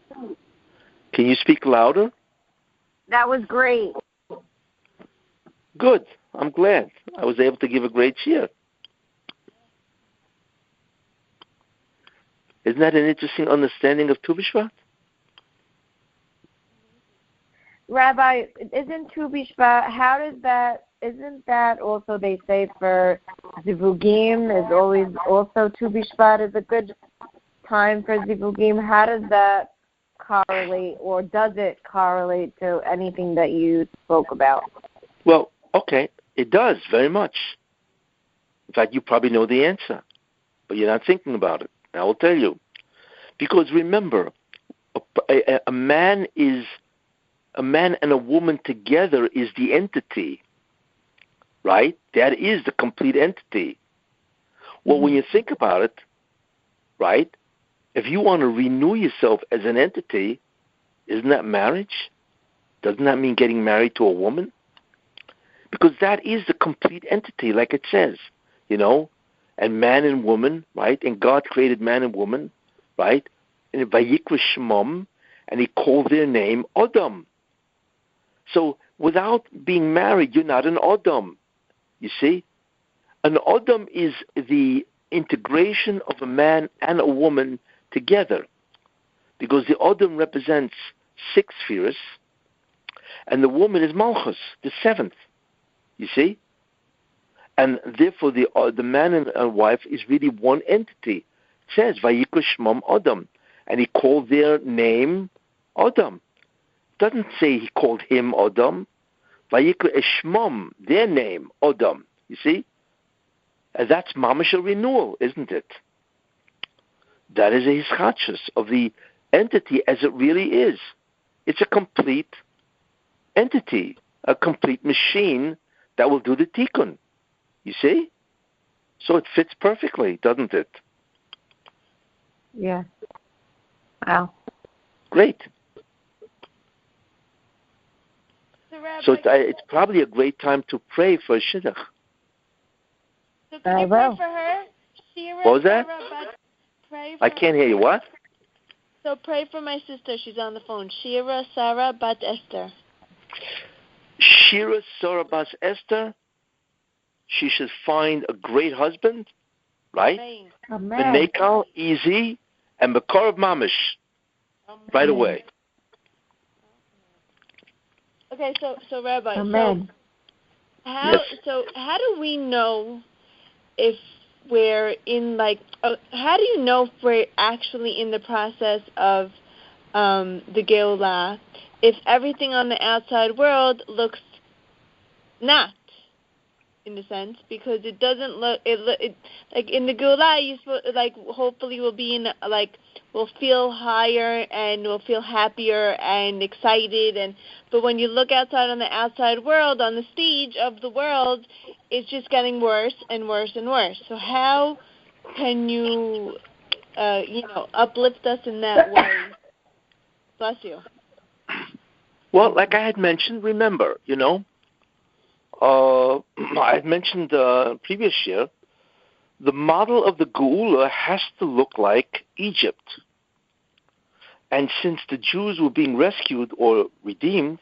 Can you speak louder? That was great. Good. I'm glad. I was able to give a great cheer. Isn't that an interesting understanding of Tu B'Shvat? Rabbi, isn't Tu B'Shvat, isn't that also, they say, for Zivugim is always also Tu B'Shvat is a good time for Zivugim? How does that correlate, or does it correlate to anything that you spoke about? Well, okay, it does very much. In fact, you probably know the answer, but you're not thinking about it. I will tell you. Because remember, a man and a woman together is the entity, right? That is the complete entity. Well, when you think about it, right, if you want to renew yourself as an entity, isn't that marriage? Doesn't that mean getting married to a woman? Because that is the complete entity, like it says, you know, and man and woman, right? And God created man and woman, right? And Vayikra Shemam, and he called their name Adam. So without being married, you're not an Adam, you see? An Adam is the integration of a man and a woman together, because the Adam represents 6 spheres, and the woman is Malchus, the 7th. You see? And therefore the man and wife is really one entity. It says, Vayikra Shmam Adam. And he called their name Adam. It doesn't say he called him Adam. Vayikra Shmam, their name, Adam. You see? And that's mamash a renewal, isn't it? That is a hischatshus of the entity as it really is. It's a complete entity, a complete machine that will do the tikkun. You see? So it fits perfectly, doesn't it? Yeah. Wow. Great. So it's probably a great time to pray for Shidduch. So can you pray for her? Shiur, what was that? Pray I can't hear you. What? So pray for my sister. She's on the phone. Shiur Sarah Bat Esther. Shiur Sarah Bat Esther. She should find a great husband, right? Amen. Benekal, easy, and Bekorov Mamish, right away. Okay, so Rabbi, Amen. how do we know if we're in how do you know if we're actually in the process of the Geulah if everything on the outside world looks not, in a sense, because it doesn't look it like in the Geulah you hopefully we'll be in we'll feel higher and we'll feel happier and excited but when you look outside on the outside world, on the stage of the world, it's just getting worse and worse and worse. So how can you uplift us in that way? Bless you. Well, like I had mentioned, remember, I had mentioned previous year, the model of the Geula has to look like Egypt. And since the Jews were being rescued or redeemed,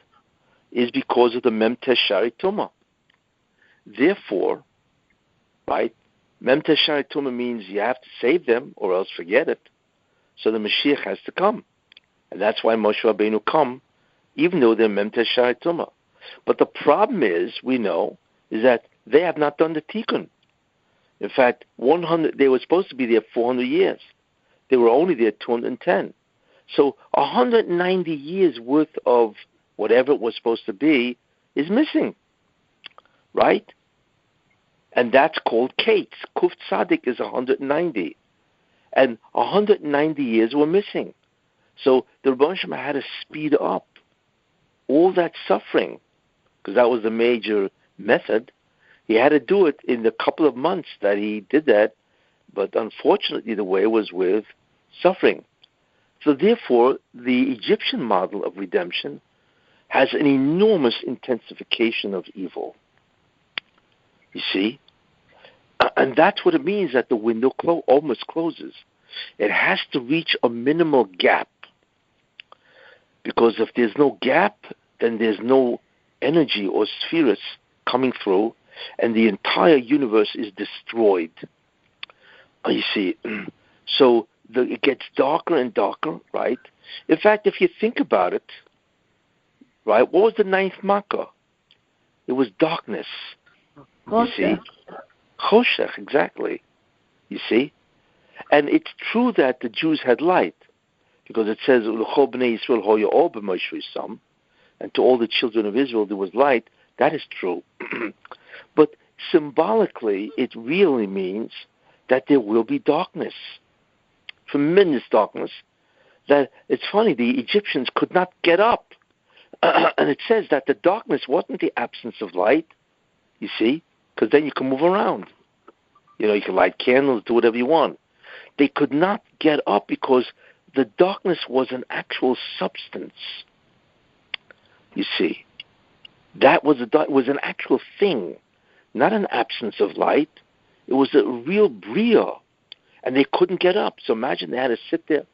is because of the Memtesh Shari Tumah. Therefore, right, Memtesh Shari Tumah means you have to save them or else forget it. So the Mashiach has to come. And that's why Moshe Rabbeinu come, even though they're Memtesh Shari Tumah. But the problem is, we know, is that they have not done the tikkun. In fact, they were supposed to be there 400 years. They were only there 210. So 190 years worth of whatever it was supposed to be is missing, right? And that's called Kates. Kuf Tzadik is 190. And 190 years were missing. So the Rebbe Shema had to speed up all that suffering, because that was the major method. He had to do it in the couple of months that he did that, but unfortunately the way was with suffering. So therefore, the Egyptian model of redemption has an enormous intensification of evil. You see? And that's what it means that the window almost closes. It has to reach a minimal gap. Because if there's no gap, then there's no energy or spheres coming through, and the entire universe is destroyed. You see? So it gets darker and darker, right? In fact, if you think about it, right, what was the 9th Makkah? It was darkness. You see? Choshech, exactly. You see? And it's true that the Jews had light, because it says, and to all the children of Israel there was light. That is true. But symbolically, it really means that there will be darkness. Tremendous darkness. That it's funny, the Egyptians could not get up. And it says that the darkness wasn't the absence of light, you see, because then you can move around. You can light candles, do whatever you want. They could not get up because the darkness was an actual substance. You see, that was an actual thing, not an absence of light. It was a real bria, and they couldn't get up. So imagine they had to sit there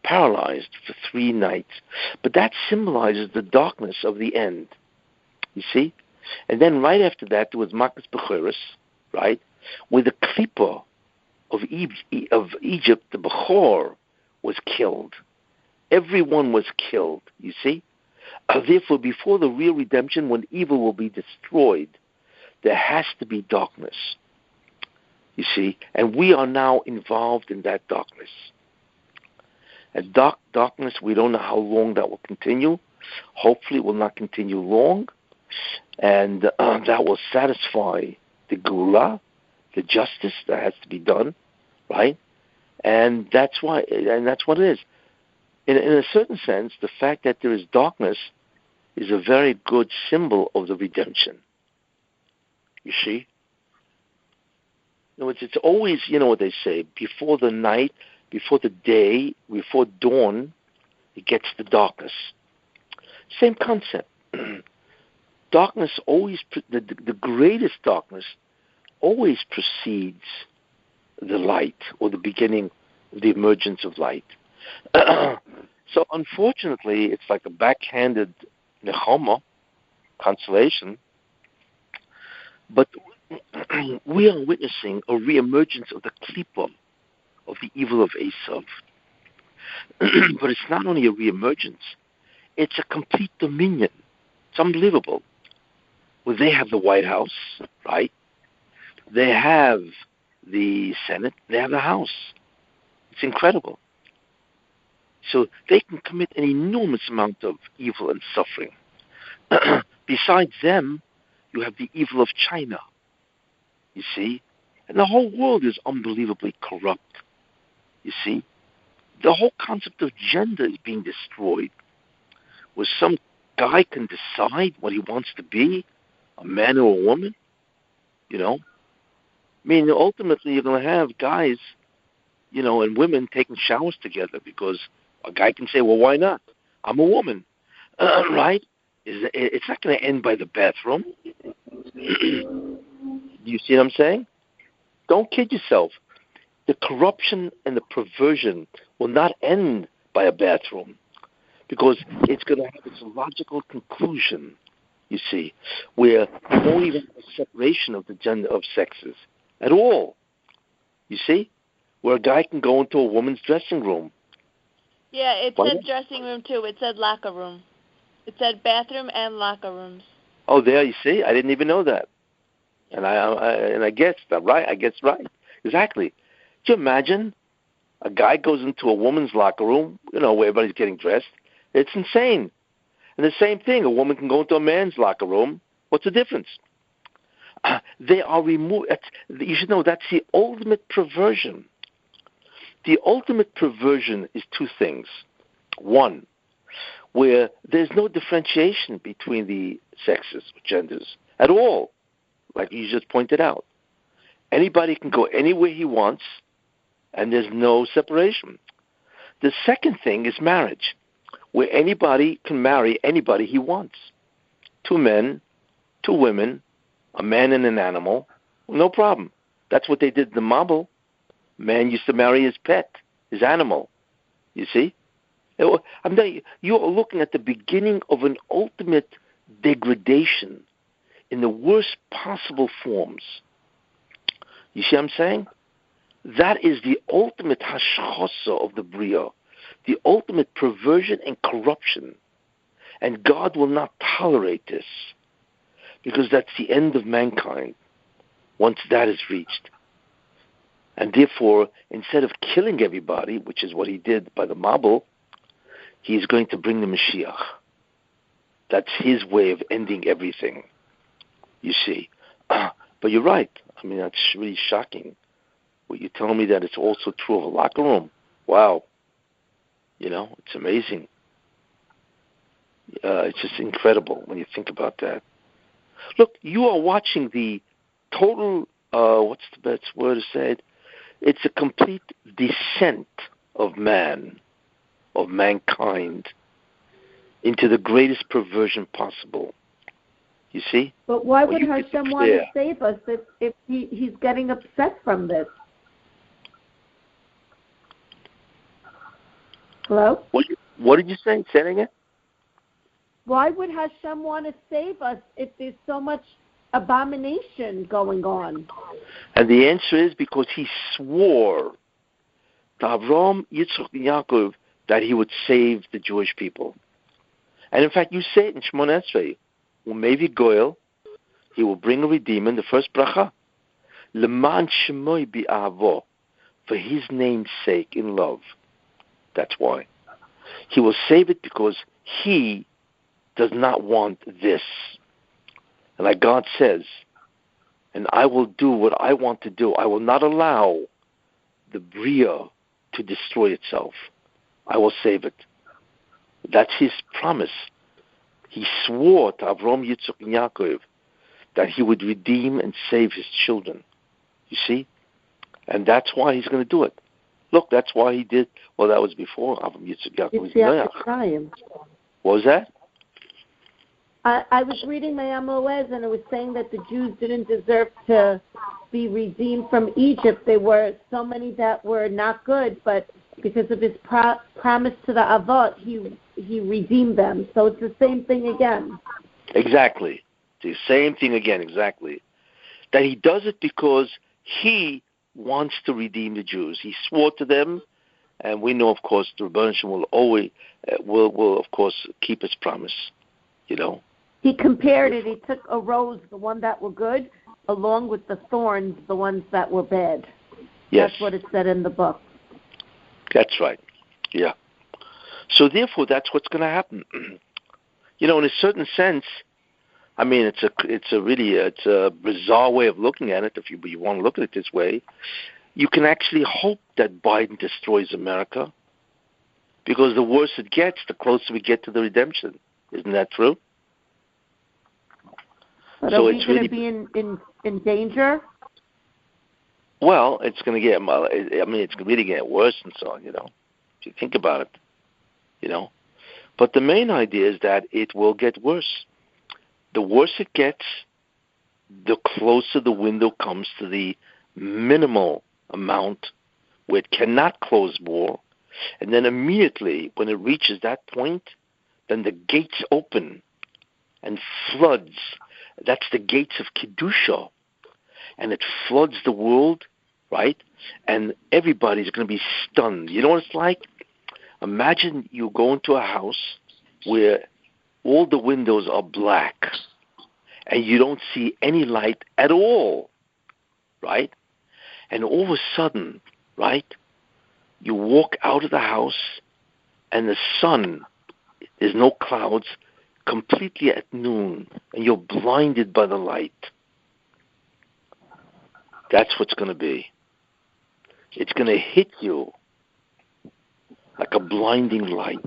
paralyzed for 3 nights. But that symbolizes the darkness of the end. You see? And then right after that, there was Makas Bechoros, right? Where the Klippa of Egypt, the Bechor, was killed. everyone was killed, you see? Therefore, before the real redemption, when evil will be destroyed, there has to be darkness, you see? And we are now involved in that darkness. And darkness, we don't know how long that will continue. Hopefully it will not continue long. And that will satisfy the Gula, the justice that has to be done, right? And that's what it is. In a certain sense, the fact that there is darkness is a very good symbol of the redemption. You see? It's always, you know what they say, before the night, before the day, before dawn, it gets the darkness. Same concept. Darkness always, the greatest darkness always precedes the light or the beginning of the emergence of light. So unfortunately, it's like a backhanded Zohama, consolation, but we are witnessing a reemergence of the klipa, of the evil of Esav. But it's not only a reemergence, it's a complete dominion. It's unbelievable. Well, they have the White House, right? They have the Senate. They have the House. It's incredible. So they can commit an enormous amount of evil and suffering. Besides them, you have the evil of China, you see? And the whole world is unbelievably corrupt, you see? The whole concept of gender is being destroyed, where some guy can decide what he wants to be, a man or a woman, you know? I mean, ultimately you're going to have guys, you know, and women taking showers together because a guy can say, well, why not? I'm a woman, right? It's not going to end by the bathroom. You see what I'm saying? Don't kid yourself. The corruption and the perversion will not end by a bathroom because it's going to have its logical conclusion, you see, where you won't even have a separation of the gender of sexes at all, you see, where a guy can go into a woman's dressing room. Yeah, it said dressing room too. It said locker room. It said bathroom and locker rooms. Oh, there, you see? I didn't even know that. And I guess that right. I guess right. Exactly. Could you imagine a guy goes into a woman's locker room, you know, where everybody's getting dressed? It's insane. And the same thing, a woman can go into a man's locker room. What's the difference? They are removed. You should know that's the ultimate perversion. The ultimate perversion is two things. One, where there's no differentiation between the sexes or genders at all, like you just pointed out. Anybody can go anywhere he wants, and there's no separation. The second thing is marriage, where anybody can marry anybody he wants. 2 men, 2 women, a man and an animal, no problem. That's what they did in the Mabel. Man used to marry his pet, his animal. You see? I'm telling you, you're looking at the beginning of an ultimate degradation in the worst possible forms. You see what I'm saying? That is the ultimate hashkafa of the Bria, the ultimate perversion and corruption. And God will not tolerate this, because that's the end of mankind once that is reached. And therefore, instead of killing everybody, which is what he did by the Mabel, he's going to bring the Mashiach. That's his way of ending everything, you see. But you're right. I mean, that's really shocking. What you're telling me that it's also true of a locker room. Wow. You know, it's amazing. It's just incredible when you think about that. Look, you are watching the total, what's the best word to say it? It's a complete descent of man, of mankind, into the greatest perversion possible. You see? But why would Hashem want to save us if he's getting upset from this? Hello? What did you say? Say it again? Why would Hashem want to save us if there's so much abomination going on? And the answer is because he swore to Avraham, Yitzchak, and Yaakov that he would save the Jewish people. And in fact, you say it in Shemona Esrei, maybe Goel, he will bring a redeemer in the first bracha. Leman Shemoy bi'avo, for his name's sake, in love. That's why. He will save it because he does not want this. And like God says, and I will do what I want to do. I will not allow the Bria to destroy itself. I will save it. That's his promise. He swore to Avram, Yitzchak, and Yaakov that he would redeem and save his children. You see? And that's why he's going to do it. Look, that's why he did. Well, that was before Avram, Yitzchak, Yaakov. What was that? I was reading my Amoez, and it was saying that the Jews didn't deserve to be redeemed from Egypt. There were so many that were not good, but because of his promise to the Avot, he redeemed them. So it's the same thing again. Exactly. The same thing again, exactly. That he does it because he wants to redeem the Jews. He swore to them, and we know, of course, the Rebbe will always, will of course, keep his promise, you know. He compared it. He took a rose, the one that were good, along with the thorns, the ones that were bad. Yes. That's what it said in the book. That's right. Yeah. So therefore, that's what's going to happen. You know, in a certain sense, I mean, it's a bizarre way of looking at it. If you want to look at it this way, you can actually hope that Biden destroys America, because the worse it gets, the closer we get to the redemption. Isn't that true? But so are we going to be in danger? Well, it's going to get. I mean, it's really get worse and so on. You know, if you think about it, you know. But the main idea is that it will get worse. The worse it gets, the closer the window comes to the minimal amount where it cannot close more, and then immediately when it reaches that point, then the gates open and floods. That's the gates of Kedusha, and it floods the world, right? And everybody's going to be stunned. You know what it's like? Imagine you go into a house where all the windows are black, and you don't see any light at all, right? And all of a sudden, right, you walk out of the house, and the sun, there's no clouds, completely at noon, and you're blinded by the light. That's what's going to be. It's going to hit you like a blinding light.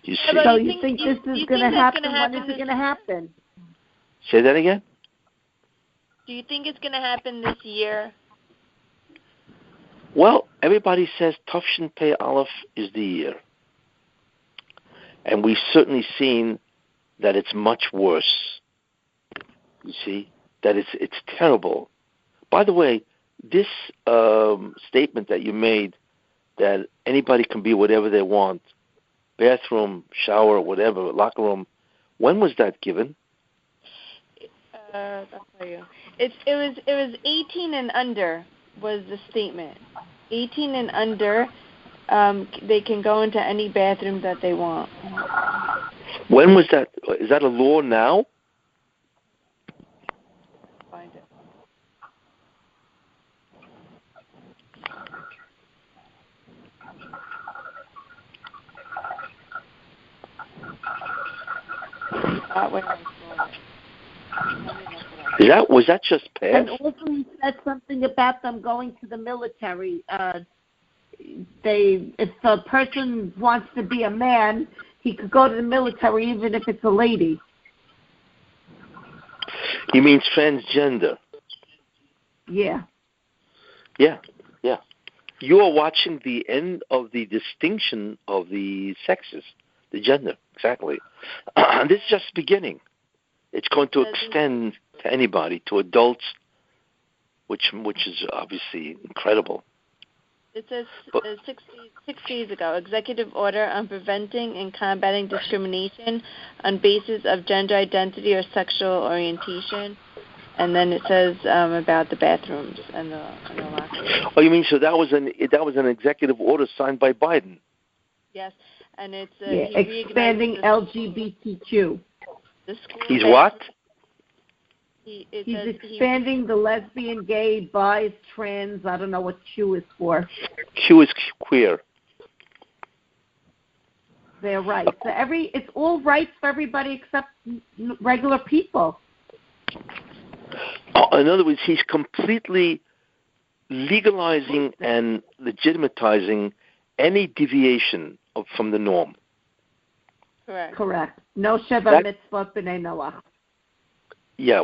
You see? So you think this is going to happen? When is it going to happen? Say that again? Do you think it's going to happen this year? Well, everybody says Tafshin Pei Aleph is the year. And we've certainly seen that it's much worse. You see? That it's terrible. By the way, this statement that you made, that anybody can be whatever they want, bathroom, shower, whatever, locker room, when was that given? I'll tell you. It was 18 and under was the statement. 18 and under, they can go into any bathroom that they want. When was that? Is that a law now? Find it. Was that just passed? And also he said something about them going to the military. If a person wants to be a man, he could go to the military even if it's a lady. He means transgender. Yeah. Yeah. You are watching the end of the distinction of the sexes, the gender, exactly. And this is just the beginning. It's going to extend to anybody, to adults, which is obviously incredible. It says 6 days ago, Executive Order on Preventing and Combating Discrimination on Basis of Gender Identity or Sexual Orientation. And then it says about the bathrooms and the locker rooms. Oh, you mean so that was an executive order signed by Biden? Yes, and it's expanding LGBTQ. The school He's what? He's expanding the lesbian, gay, bi, trans. I don't know what Q is for. Q is queer. They're right. So it's all rights for everybody except regular people. In other words, he's completely legalizing and legitimatizing any deviation from the norm. Correct. No Sheva Mitzvot B'nai Noach. Yeah,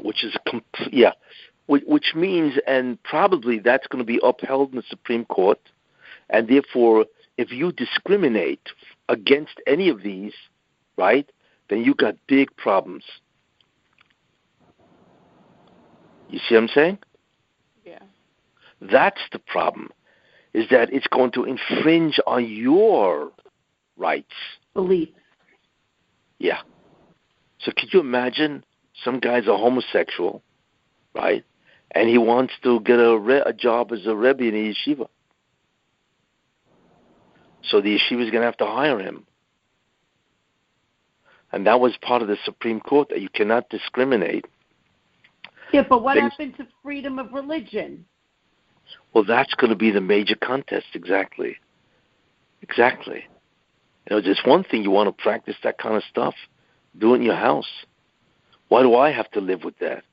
which means, and probably that's going to be upheld in the Supreme Court, and therefore, if you discriminate against any of these, right, then you got big problems. You see what I'm saying? Yeah. That's the problem, is that it's going to infringe on your rights. Beliefs. Yeah. So could you imagine some guy's a homosexual, right? And he wants to get a job as a Rebbe in a yeshiva. So the yeshiva is going to have to hire him. And that was part of the Supreme Court, that you cannot discriminate. Yeah, but what happened to freedom of religion? Well, that's going to be the major contest, exactly. It's one thing you want to practice that kind of stuff. Do it in your house. Why do I have to live with that?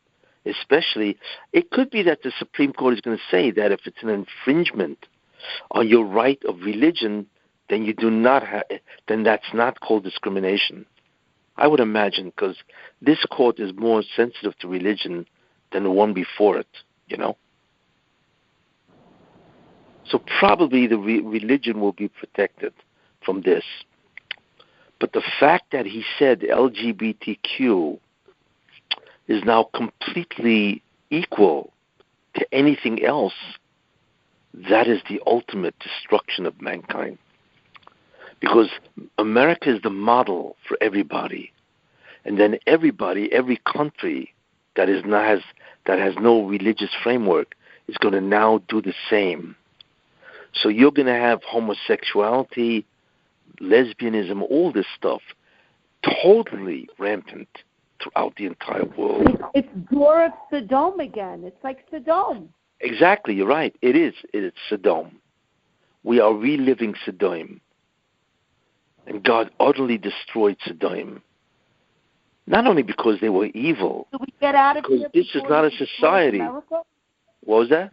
Especially, it could be that the Supreme Court is going to say that if it's an infringement on your right of religion, then then that's not called discrimination. I would imagine, because this court is more sensitive to religion than the one before it, So probably the religion will be protected from this. But the fact that he said LGBTQ is now completely equal to anything else, that is the ultimate destruction of mankind. Because America is the model for everybody. And then every country that has no religious framework is going to now do the same. So you're going to have homosexuality, lesbianism, all this stuff totally rampant throughout the entire world. It's door of Sodom again. It's like Sodom. Exactly, you're right. It is. It's Sodom. We are reliving Sodom. And God utterly destroyed Sodom. Not only because they were evil, do we get out of here? This is not a society. America? What was that?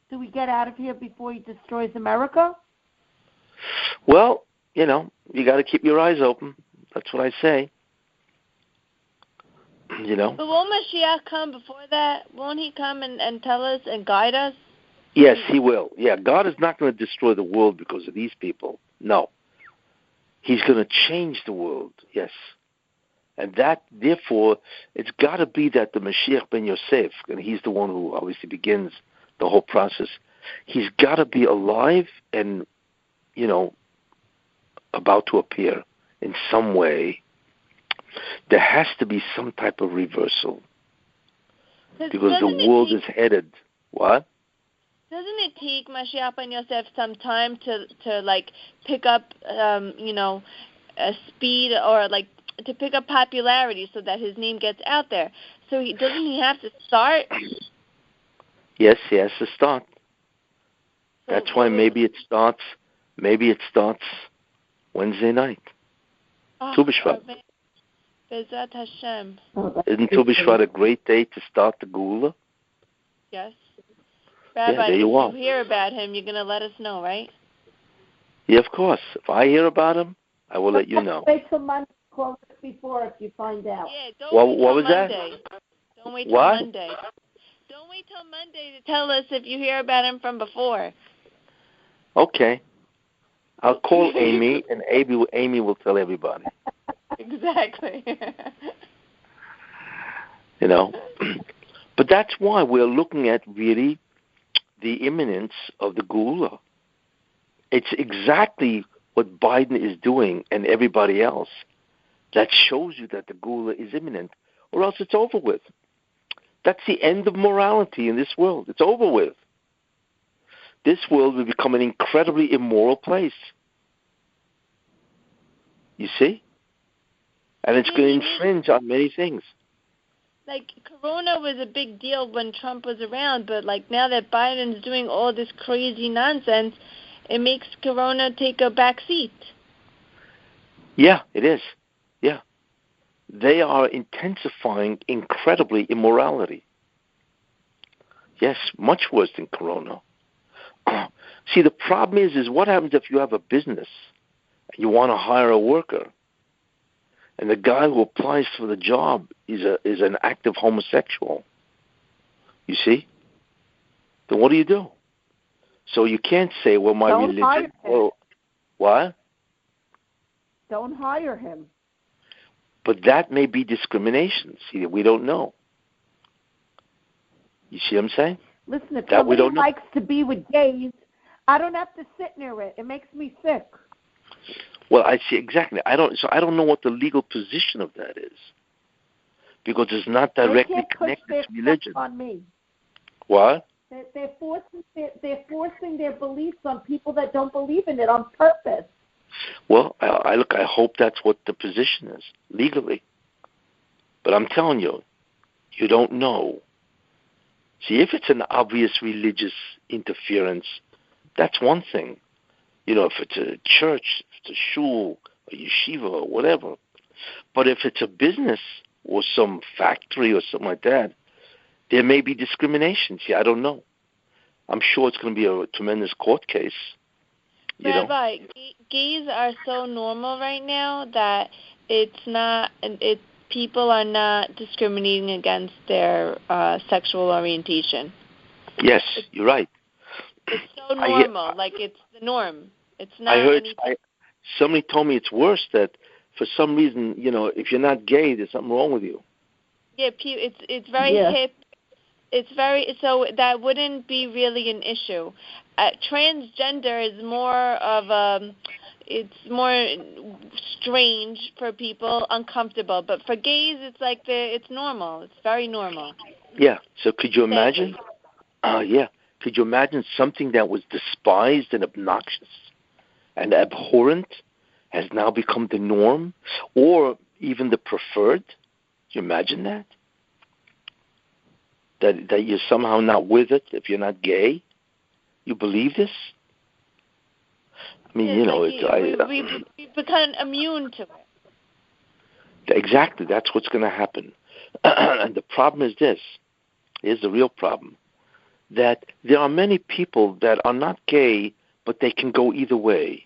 Do we get out of here before he destroys America? Well, you got to keep your eyes open. That's what I say. But won't Mashiach come before that? Won't he come and tell us and guide us? Yes, he will. Yeah, God is not going to destroy the world because of these people. No. He's going to change the world, yes. And that, therefore, it's got to be that the Mashiach ben Yosef, and he's the one who obviously begins the whole process, he's got to be alive and, about to appear in some way. There has to be some type of reversal. Because the world is headed. What? Doesn't it take Mashiach ben Yosef some time to pick up, a speed or to pick up popularity so that his name gets out there? So doesn't he have to start? Yes, he has to start. That's why maybe it starts Wednesday night. Tu B'Shvat. Bezat Hashem. Isn't Tu B'Shvat a great day to start the Geula? Yes. Rabbi, if you hear about him, you're going to let us know, right? Yeah, of course. If I hear about him, I will let you know. Wait till Monday, call us before if you find out. Yeah, don't wait till Monday. Don't wait till what? Monday. Don't wait till Monday to tell us if you hear about him from before. Okay. I'll call Amy, and Amy will tell everybody. Exactly. But that's why we're looking at really the imminence of the Geula. It's exactly what Biden is doing and everybody else that shows you that the Geula is imminent, or else it's over with. That's the end of morality in this world. It's over with. This world will become an incredibly immoral place. You see? And it's going to infringe on many things. Like, Corona was a big deal when Trump was around, but, like, now that Biden's doing all this crazy nonsense, it makes Corona take a back seat. Yeah, it is. Yeah. They are intensifying incredibly immorality. Yes, much worse than Corona. See, the problem is what happens if you have a business and you want to hire a worker, and the guy who applies for the job is an active homosexual? You see? Then what do? So you can't say, well, my Don't hire religion... him. Well, what? Don't hire him. But that may be discrimination. See, we don't know. You see what I'm saying? Listen, if that somebody we don't likes to be with gays, I don't have to sit near it. It makes me sick. Well, I see exactly. I don't know what the legal position of that is, because it's not directly connected to religion. On me. What? They're forcing their beliefs on people that don't believe in it on purpose. Well, I hope that's what the position is legally. But I'm telling you, you don't know. See, if it's an obvious religious interference, that's one thing. You know, if it's a church, if it's a shul, a yeshiva, or whatever. But if it's a business or some factory or something like that, there may be discrimination. See, I don't know. I'm sure it's going to be a tremendous court case. Rabbi, gays are so normal right now that people are not discriminating against their sexual orientation. Yes, you're right. It's so normal, it's the norm. It's not. I heard somebody told me it's worse, that for some reason, if you're not gay, there's something wrong with you. Yeah, it's very hip. It's so that wouldn't be really an issue. Transgender is more of it's more strange for people, uncomfortable. But for gays, it's it's normal. It's very normal. Yeah. So could you imagine? Could you imagine something that was despised and obnoxious and abhorrent has now become the norm, or even the preferred? Can you imagine that? That you're somehow not with it if you're not gay? You believe this? I mean, we've become immune to it. Exactly, that's what's going to happen. And the problem is this. Here's the real problem. That there are many people that are not gay, but they can go either way.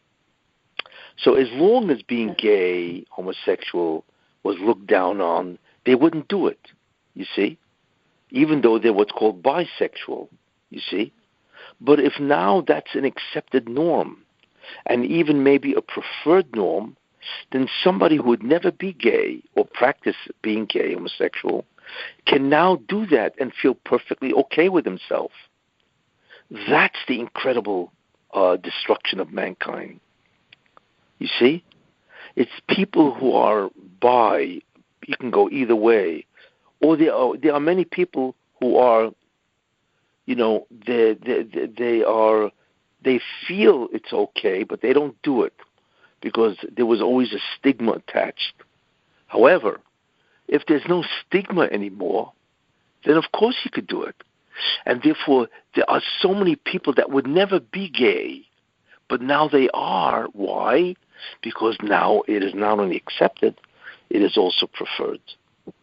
So as long as being gay, homosexual, was looked down on, they wouldn't do it, you see? Even though they're what's called bisexual, you see? But if now that's an accepted norm, and even maybe a preferred norm, then somebody who would never be gay or practice being gay, homosexual, can now do that and feel perfectly okay with himself. That's the incredible destruction of mankind. You see? It's people who are bi, you can go either way. Or there are many people who are, they feel it's okay, but they don't do it because there was always a stigma attached. However, if there's no stigma anymore, then of course you could do it. And therefore, there are so many people that would never be gay, but now they are. Why? Because now it is not only accepted, it is also preferred.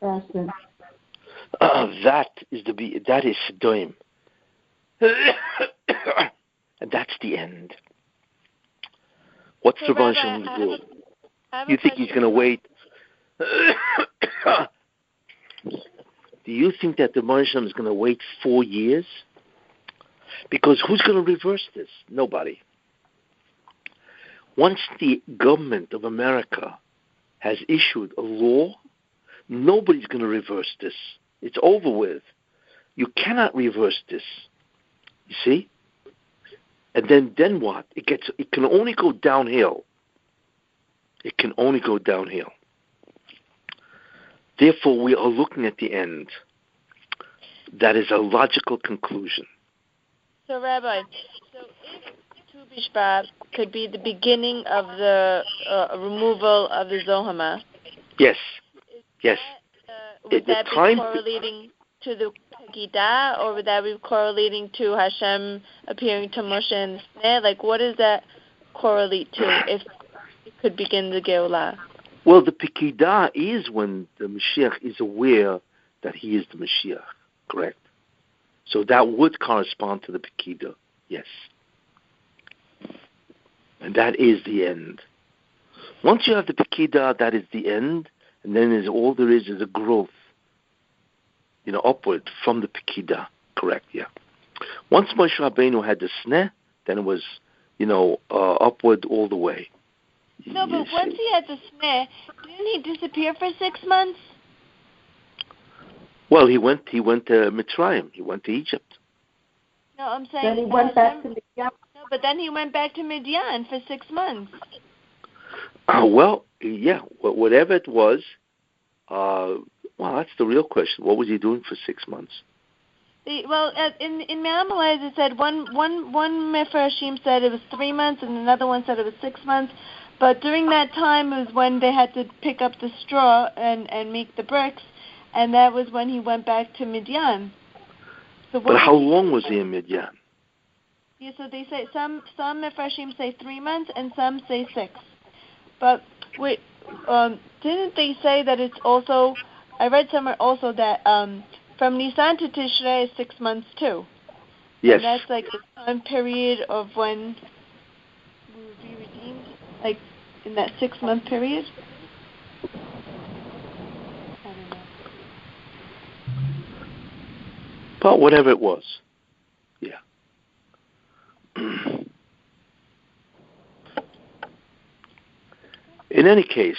Awesome. That is Sodom. And that's the end. What's the Rabbi going to do? You think he's going to wait? Do you think that the Rabbi is going to wait 4 years? Because who's going to reverse this? Nobody. Once the government of America has issued a law, nobody's going to reverse this. It's over with. You cannot reverse this. You see? And then what? It can only go downhill. It can only go downhill. Therefore, we are looking at the end. That is a logical conclusion. So, Rabbi, if Tu Bishvat could be the beginning of the removal of the Zohama. Yes. Yes. Would that be correlating to the Pegida, or would that be correlating to Hashem appearing to Moshe in the snare? Like, what does that correlate to if it could begin the Geulah? Well, the Pekida is when the Mashiach is aware that he is the Mashiach, correct? So that would correspond to the Pekida, yes. And that is the end. Once you have the Pekida, that is the end, and then all there is a growth, upward from the Pekida, correct, yeah. Once Moshe Rabbeinu had the sneh, then it was, upward all the way. No, but once he had the sneh, didn't he disappear for 6 months? Well, he went to Mitzrayim. He went to Egypt. No, I'm saying... Then he went back to Midian. No, but then he went back to Midian for 6 months. Well, yeah, whatever it was, that's the real question. What was he doing for 6 months? Well, in Me'amalez it said one Mefarshim said it was 3 months, and another one said it was 6 months. But during that time was when they had to pick up the straw and make the bricks, and that was when he went back to Midian. So but how long was he in Midian? Yeah, so they say some Mefarshim say 3 months and some say 6. But wait, didn't they say that it's also? I read somewhere also that from Nisan to Tishrei is 6 months too. Yes. And that's like the time period of when we would be redeemed, like in that 6 month period. I don't know. But whatever it was, yeah. In any case,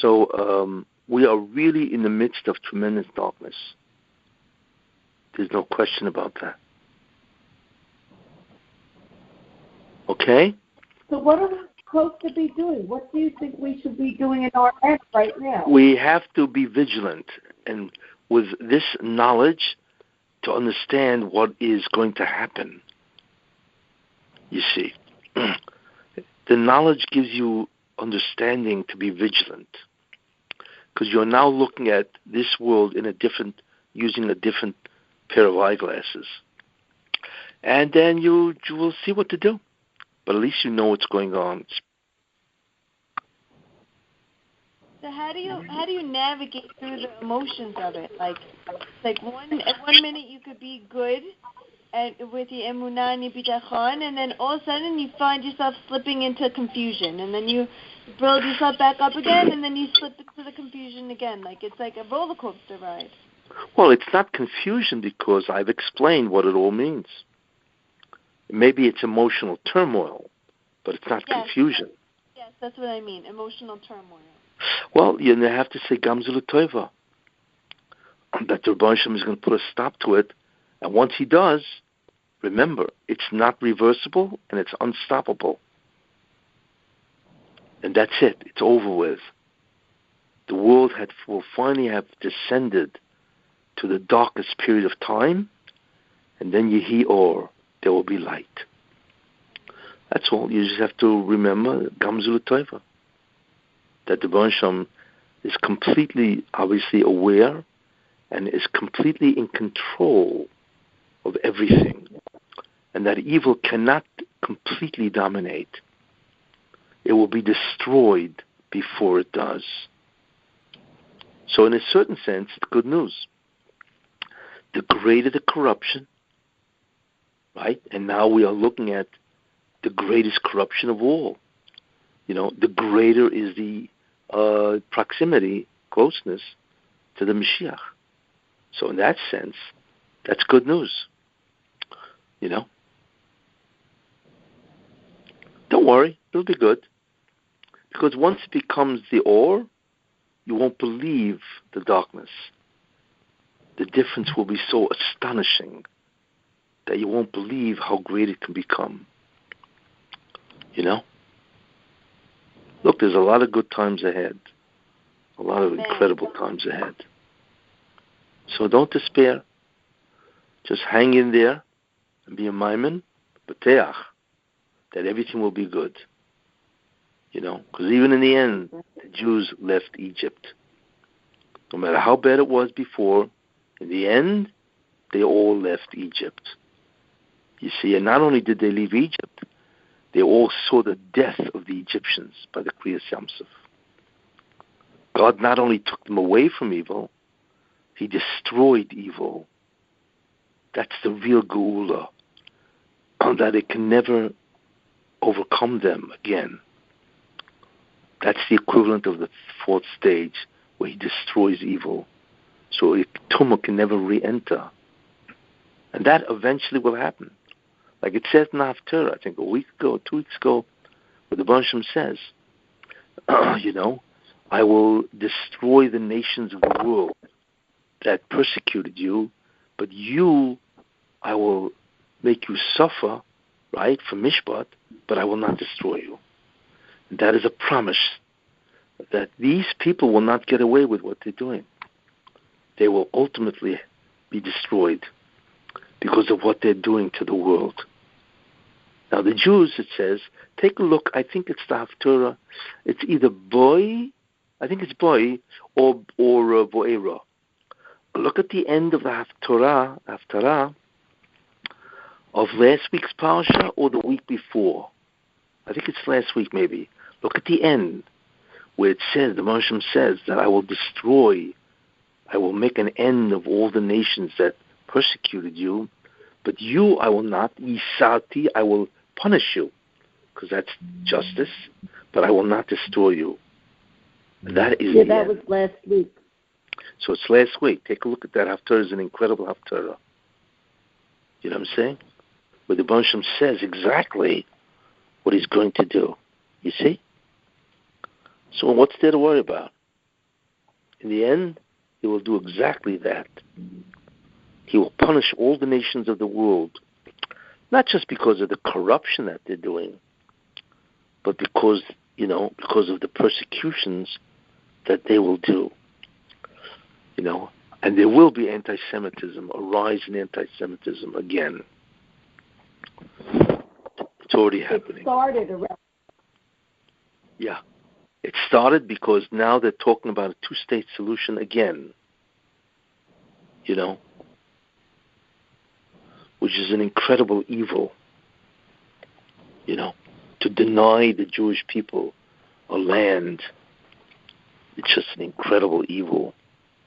so we are really in the midst of tremendous darkness. There's no question about that. Okay? So what are we supposed to be doing? What do you think we should be doing in our life right now? We have to be vigilant, and with this knowledge, to understand what is going to happen. You see, the knowledge gives you understanding to be vigilant, because you're now looking at this world using a different pair of eyeglasses, and then you will see what to do. But at least you know what's going on. So how do you navigate through the emotions of it? Like at 1 minute you could be good and with your emunah and your bitachon, and then all of a sudden you find yourself slipping into confusion, and then you build yourself back up again, and then you slip into the confusion again. Like it's like a roller coaster ride. Well, it's not confusion because I've explained what it all means. Maybe it's emotional turmoil, but it's not confusion. Yes, that's what I mean, emotional turmoil. Well, you have to say Gamzu L'Tova, that the Rabbi Hashem is going to put a stop to it, and once he does, remember, it's not reversible and it's unstoppable. And that's it. It's over with. The world will finally have descended to the darkest period of time, and then Yehi Or, there will be light. That's all. You just have to remember Gamzu L'Tova, that the Rabbi Hashem is completely, obviously, aware and is completely in control of everything, and that evil cannot completely dominate. It will be destroyed before it does. So in a certain sense, it's good news. The greater the corruption, right? And now we are looking at the greatest corruption of all. The greater is the proximity, closeness to the Mashiach. So in that sense, that's good news. Don't worry, it'll be good. Because once it becomes the Or, you won't believe the darkness. The difference will be so astonishing that you won't believe how great it can become. Look, there's a lot of good times ahead. A lot of incredible times ahead. So don't despair. Just hang in there and be a maimin, b'teach. that everything will be good. Because even in the end, the Jews left Egypt. No matter how bad it was before, in the end, they all left Egypt. You see, and not only did they leave Egypt, they all saw the death of the Egyptians by the Kriyas Yamsuf. God not only took them away from evil, He destroyed evil. That's the real Geula, that it can never overcome them again. That's the equivalent of the fourth stage, where He destroys evil. So Tumah can never re-enter. And that eventually will happen. Like it says in the Haftarah, I think 2 weeks ago, where the Baruch Hashem says, I will destroy the nations of the world that persecuted you, but you, I will make you suffer, right, for Mishpat, but I will not destroy you. And that is a promise that these people will not get away with what they're doing. They will ultimately be destroyed because of what they're doing to the world. Now the Jews, it says, take a look, I think it's the Haftarah, it's either Boy, I think it's Boy, or Boera. Look at the end of the Haftarah of last week's Parsha or the week before. I think it's last week maybe. Look at the end where it says, the Baruch Hashem says that I will destroy, I will make an end of all the nations that persecuted you, but you I will not, Yisati, I will punish you, because that's justice, but I will not destroy you. That is that end. was last week. So it's last week. Take a look at that Haftarah. It's an incredible Haftarah. You know what I'm saying? Where the Baruch Hashem says exactly what He's going to do. You see? So what's there to worry about? In the end, He will do exactly that. He will punish all the nations of the world, not just because of the corruption that they're doing, but because of the persecutions that they will do. And there will be anti-Semitism, a rise in anti-Semitism again. It's already happening. It started around. Yeah. It started because now they're talking about a two-state solution again. Which is an incredible evil. To deny the Jewish people a land. It's just an incredible evil.